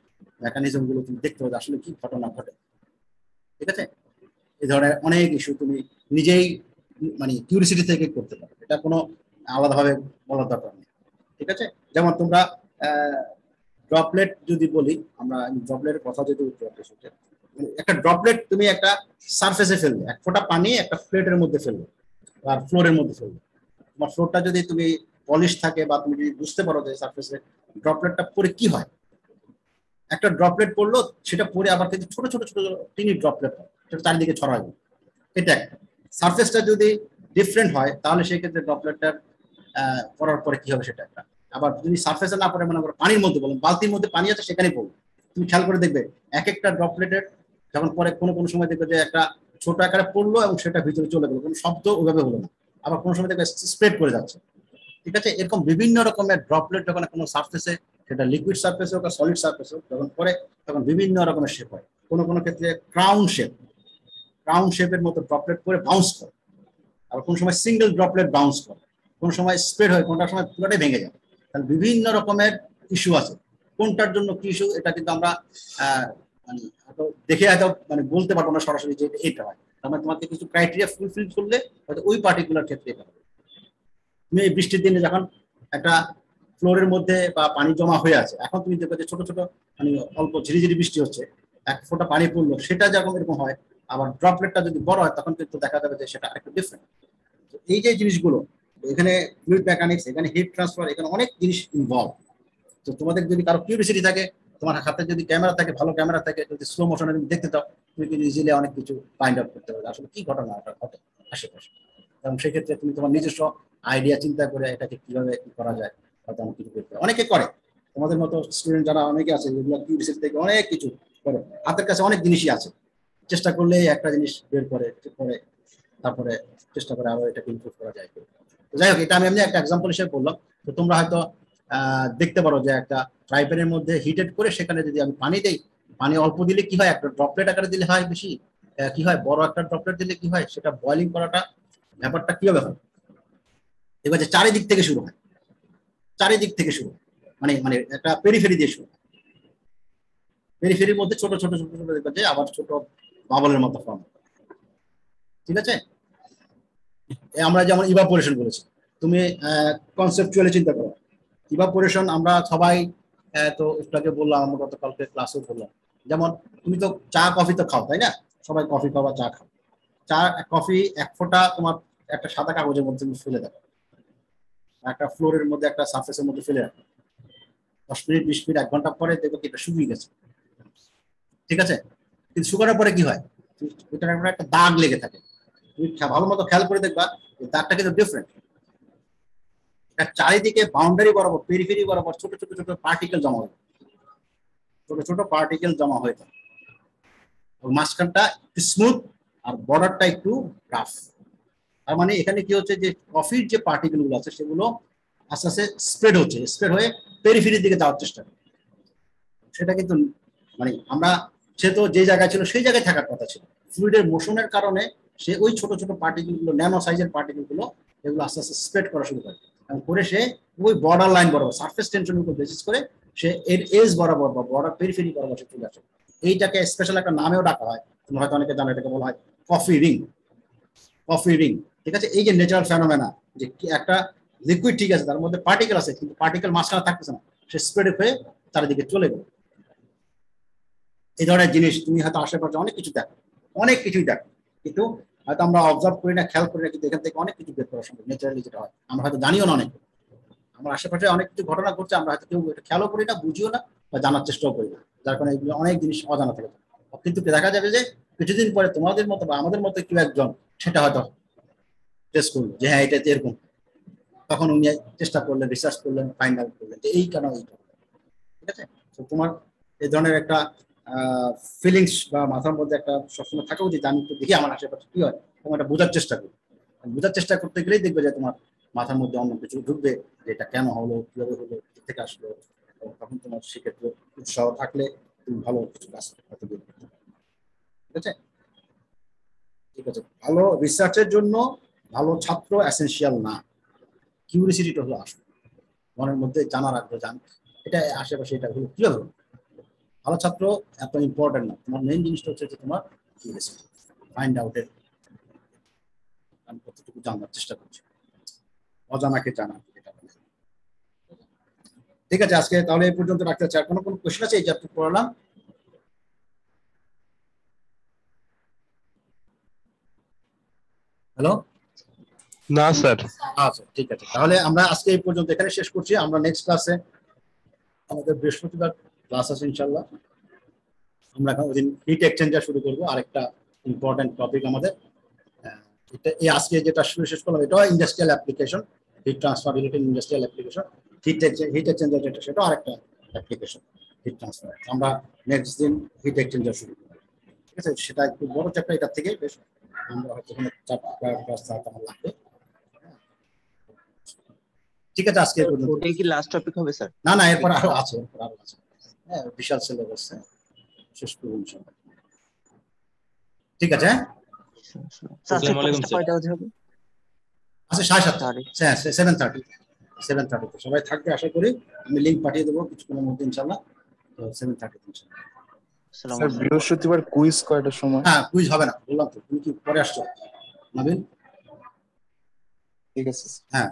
মেকানিজম গুলো তুমি দেখতে পাবে আসলে কি ঘটনা ঘটে। ঠিক আছে, এই ধরনের অনেক ইস্যু তুমি নিজেই মানে কিউরিসিটি থেকে করতে পারো, এটা কোনো আলাদাভাবে বলার দরকার নেই। ঠিক আছে, যেমন তোমরা ড্রপলেট যদি বলি, আমরা ড্রপলেটের কথা যদি একটা ড্রপলেট তুমি একটা সারফেসে ফেলবে, এক ফোঁটা পানি একটা প্লেটের মধ্যে ফেলবে বা ফ্লোরের মধ্যে ফেলবে, তোমার ফ্লোরটা যদি তুমি পলিশ থাকে বা তুমি যদি বুঝতে পারো যে সারফেসে ড্রপলেটটা পরে কি হয়, একটা ড্রপলেট পড়লো সেটা পরে আবার কিন্তু ছোট ছোট ছোট টিনি ড্রপলেট হয়, সেটা চারিদিকে ছড়াবে, এটা একটা। সারফেসটা যদি ডিফারেন্ট হয় তাহলে সেই ক্ষেত্রে ড্রপলেটটার পড়ার পরে কি হবে সেটা একটা। আবার যদি সারফেসে না পড়ে, মনে করো পানির মধ্যে বলুন, বালতির মধ্যে পানি আছে সেখানেই পড়বে, তুমি খেয়াল করে দেখবে এক একটা ড্রপলেটের যখন পরে কোনো সময় দেখবে যে একটা ছোট আকারে পড়লো এবং সেটা ভিতরে চলে গেলো, কোনো শব্দ ওইভাবে হলো না, আবার কোনো সময় দেখবে স্প্রেড করে যাচ্ছে। ঠিক আছে, এরকম বিভিন্ন রকমের ড্রপলেট যখন কোনো সারফেসে, সেটা লিকুইড সারফেস হোক বা সলিড সারফেস হোক, যখন পরে তখন বিভিন্ন রকমের শেপ হয়। কোনো ক্ষেত্রে ক্রাউন শেপের মতো ড্রপলেট করে বাউন্স করে, আবার কোনো সময় সিঙ্গেল ড্রপলেট বাউন্স করে, কোনো সময় স্প্রেড হয়, কোনটার সময় পুরোটাই ভেঙে যায়। তাহলে বিভিন্ন রকমের ইস্যু আছে, কোনটার জন্য কি ইস্যু এটা কিন্তু আমরা মানে দেখে হয়তো মানে বলতে পারবো না সরাসরি যে এটা হয়। তার মানে তোমাকে কিছু ক্রাইটেরিয়া ফুলফিল করলে হয়তো ওই পার্টিকুলার ক্ষেত্রে এটা হবে। তুমি এই বৃষ্টির দিনে যখন একটা ফ্লোরের মধ্যে বা পানি জমা হয়ে আছে, এখন তুমি দেখবে যে ছোট ছোট মানে অল্প ঝিরিঝিরি বৃষ্টি হচ্ছে, এক ফোঁটা পানি পড়লো, সেটা যখন এরকম হয়, আবার ড্রপলেটটা যদি বড় হয় তখন কিন্তু দেখা যাবে যে সেটা একটু ডিফারেন্ট। এই যে জিনিসগুলো, এখানে ফ্লুইড মেকানিক্স, এখানে হিট ট্রান্সফার, এখানে অনেক জিনিস ইনভলভ। তো তোমাদের যদি কারো কিউরিওসিটি থাকে, তোমার হাতে যদি ক্যামেরা থাকে, ভালো ক্যামেরা থাকে, যদি স্লো মোশনে তুমি দেখতে চাও, তুমি কিন্তু ইজিলি অনেক কিছু ফাইন্ড আউট করতে পারবে আসলে কি ঘটনা ঘটে আশেপাশে। এবং সেক্ষেত্রে তুমি তোমার নিজস্ব আইডিয়া চিন্তা করে এটাকে কিভাবে কি করা যায় হয়তো অনেক কিছু করতে, অনেকে করে, তোমাদের মতো স্টুডেন্ট যারা অনেকে আছে যেগুলো কিউরিওসিটি থেকে অনেক কিছু করে, হাতের কাছে অনেক জিনিসই আছে, চেষ্টা করলে একটা জিনিস বের করে তারপরে চেষ্টা করে আরো এটাকে ইমপ্রুভ করা যায়। তো যাই হোক, এটা আমি এমনি একটা এক্সাম্পল হিসেবে বললাম। তো তোমরা হয়তো দেখতে পারো যে একটা ফ্রাই প্যানের মধ্যে হিটেড করে সেখানে যদি আমি পানি দেই, পানি অল্প দিলে কি হয়, একটা ড্রপলেট আকারে দিলে হয় বেশি, কি হয় বড় একটা ড্রপলেট দিলে কি হয়, সেটা বয়লিং করাটা ব্যাপারটা কিভাবে হয়, এবার যে চারিদিক থেকে শুরু হয়, মানে মানে একটা পেরিফেরি দিয়ে শুরু, পেরিফেরির মধ্যে ছোট ছোট ছোট ছোট দেখবে যে আবার ছোট বাবলের মতো ফর্ম। ঠিক আছে, আমরা যেমন ইভাপোরেশন বলেছি, তুমি কনসেপচুয়ালি চিন্তা করো ইভাপোরেশন, আমরা সবাই তো একটু বললাম, আমরা গতকালকে ক্লাসেও বললাম, যেমন তুমি তো চা কফি তো খাও, তাই না? সবাই কফি খাও বা চা খাও, কফি এক ফোঁটা তোমার একটা সাদা কাগজের মধ্যে তুমি ফেলে দেখো, একটা ফ্লোরের মধ্যে একটা সারফেসের মধ্যে ফেলে রাখো, 10 মিনিট 20 মিনিট 1 ঘন্টা পরে দেখো কি এটা শুকিয়ে গেছে। ঠিক আছে, কিন্তু শুকানোর পরে কি হয়, এটার একটা দাগ লেগে থাকে, তুমি ভালো মতো খেয়াল করে দেখবা দাগটা কিন্তু ডিফারেন্ট, চারিদিকে বাউন্ডারি বরাবর, পেরিফেরি বরাবর ছোট ছোট ছোট পার্টিকেল জমা হয়, থাকে, মাঝখানটা স্মুথ আর বর্ডারটা একটু রাফ। তার মানে এখানে কি হচ্ছে যে কফির যে পার্টিকেল গুলো আছে সেগুলো আস্তে আস্তে স্প্রেড হয়ে পেরিফেরির দিকে যাওয়ার চেষ্টা করে। সেটা কিন্তু মানে আমরা, সে তো যে জায়গায় ছিল সেই জায়গায় থাকার কথা ছিল, ফ্লুইডের মোশনের কারণে সে ওই ছোট ছোট পার্টিকেল গুলো, ন্যানো সাইজের পার্টিকেল গুলো, এগুলো আস্তে আস্তে স্প্রেড করা শুরু করে, এবং করে সে ওই বর্ডার লাইন বরাবর, সারফেস টেনশনের উপর বেসিস করে সে এর এজ বরাবর বা বর্ডার পেরিফেরি বরাবর সে চলে আসে। এইটাকে স্পেশাল একটা নামেও ডাকা হয়, তুমি হয়তো অনেকে জানো, এটাকে বলা হয় কফি রিং। ঠিক আছে, এই যে ন্যাচারাল ফেনোমেনা, যে একটা লিকুইড ঠিক আছে, তার মধ্যে পার্টিকেল আছে, কিন্তু পার্টিকেল মাঝখানে থাকতেছে না, সে স্প্রেড হয়ে চারিদিকে চলে গেল। এই ধরনের জিনিস তুমি হয়তো আশেপাশে অনেক কিছুই দেখো, কিন্তু হয়তো আমরা অবজার্ভ করি না, খেয়াল করি না, কিন্তু এখান থেকে অনেক কিছু বের করা সম্ভব ন্যাচারালি যেটা হয়, আমরা হয়তো জানিও না, অনেক আমার আশেপাশে অনেক কিছু ঘটনা ঘটছে, আমরা হয়তো কেউ খেয়ালও করি না, বুঝিও না, বা জানার চেষ্টাও করি না, যার কারণে এগুলো অনেক জিনিস অজানা থাকে। কিন্তু দেখা যাবে যে কিছুদিন পরে তোমাদের মতো বা আমাদের মতো কেউ একজন সেটা হয়তো টেস্ট করলো যে হ্যাঁ এটা এরকম, তখন উনি চেষ্টা করলেন, রিসার্চ করলেন, ফাইন্ড আউট করলেন যে এই কেন এইটা, ঠিক আছে। তো তোমার এই ধরনের একটা ফিলিংস বা মাথার মধ্যে একটা সবসময় থাকা উচিত, আমি একটু দেখি আমার আশেপাশে কি হয়, তোমার এটা বোঝার চেষ্টা করি। বোঝার চেষ্টা করতে গেলেই দেখবে যে তোমার মাথার মধ্যে অন্য কিছু ঢুকবে, যে এটা কেন হলো, কিভাবে হলো, কি থেকে আসলো। তখন তোমার সেক্ষেত্রে উৎসাহ থাকলে তুমি ভালো কিছু কাজ হয়তো বের করতে পারবে। ঠিক আছে, ঠিক আছে। ভালো রিসার্চের জন্য ভালো ছাত্র এসেনশিয়াল না, কিউরিসিটিটা হলো আসল, মনের মধ্যে জানার আগ্রহ, জান এটা আশেপাশে এটা হলো কিভাবে হলো। ভালো ছাত্র এত ইম্পর্টেন্ট না, তোমার মেইন জিনিসটা হচ্ছে যে তোমার কিউরিসিটি, ফাইন্ড আউটের, আমি কতটুকু জানার চেষ্টা করছি, অজানাকে জানা, এটা বলে। ঠিক আছে, আজকে তাহলে এই পর্যন্ত রাখতে চাই। আর কোনো কোশ্চেন আছে এই যে আপনি পড়ালাম? হ্যালো, না স্যার। আচ্ছা ঠিক আছে, তাহলে আমরা আজকে এই পর্যন্ত এখানে শেষ করছি। আমরা নেক্সট ক্লাসে, আমাদের বৃহস্পতিবার ক্লাস আছে ইনশাল্লাহ, আমরা এখন ওদিন হিট এক্সচেঞ্জার শুরু করবো, আরেকটা ইম্পর্টেন্ট টপিক আমাদের। এটা এই আজকে যেটা শুরু শেষ করলাম এটা industrial application, heat transfer related industrial application, hit exchanger যেটা সেটা আরেকটা অ্যাপ্লিকেশন হিট ট্রান্সফার। আমরা নেক্সট দিন হিট এক্সচেঞ্জার শুরু করবো, ঠিক আছে। সেটা একটু বড় চ্যাপ্টার, এটার থেকে বেশ আমরা হয়তো কোনো 4-5 আমার লাগবে। ঠিক আছে, আজকে এই পর্যন্ত। ওটাই কি লাস্ট টপিক হবে স্যার? না না, এরপর আরো আছে, এরপর আরো আছে, হ্যাঁ বিশাল সিলেবাস, শেষ করবো ইনশাআল্লাহ। ঠিক আছে, হ্যাঁ আসসালামু আলাইকুম স্যার। কয়টা বাজে হবে? আচ্ছা 7:30, হ্যাঁ 7:30 সবাই থাকবে আশা করি। আমি লিঙ্ক পাঠিয়ে দেবো কিছুক্ষণের মধ্যে ইনশাআল্লাহ। তো 7:30 ইনশাআল্লাহ। আসসালামু স্যার আলাইকুম। বৃহস্পতিবার কুইজ কয়টার সময়? হ্যাঁ কুইজ হবে না, বললাম তো, তুমি কি পরে আসছো নবীন? ঠিক আছে স্যার, হ্যাঁ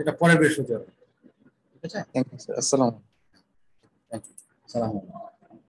এটা পরের বৃহস্পতিবার, ঠিক আছে। থ্যাংক ইউ স্যার, আসসালামু আলাইকুম। থ্যাংক ইউ, সালাম আলাইকুম।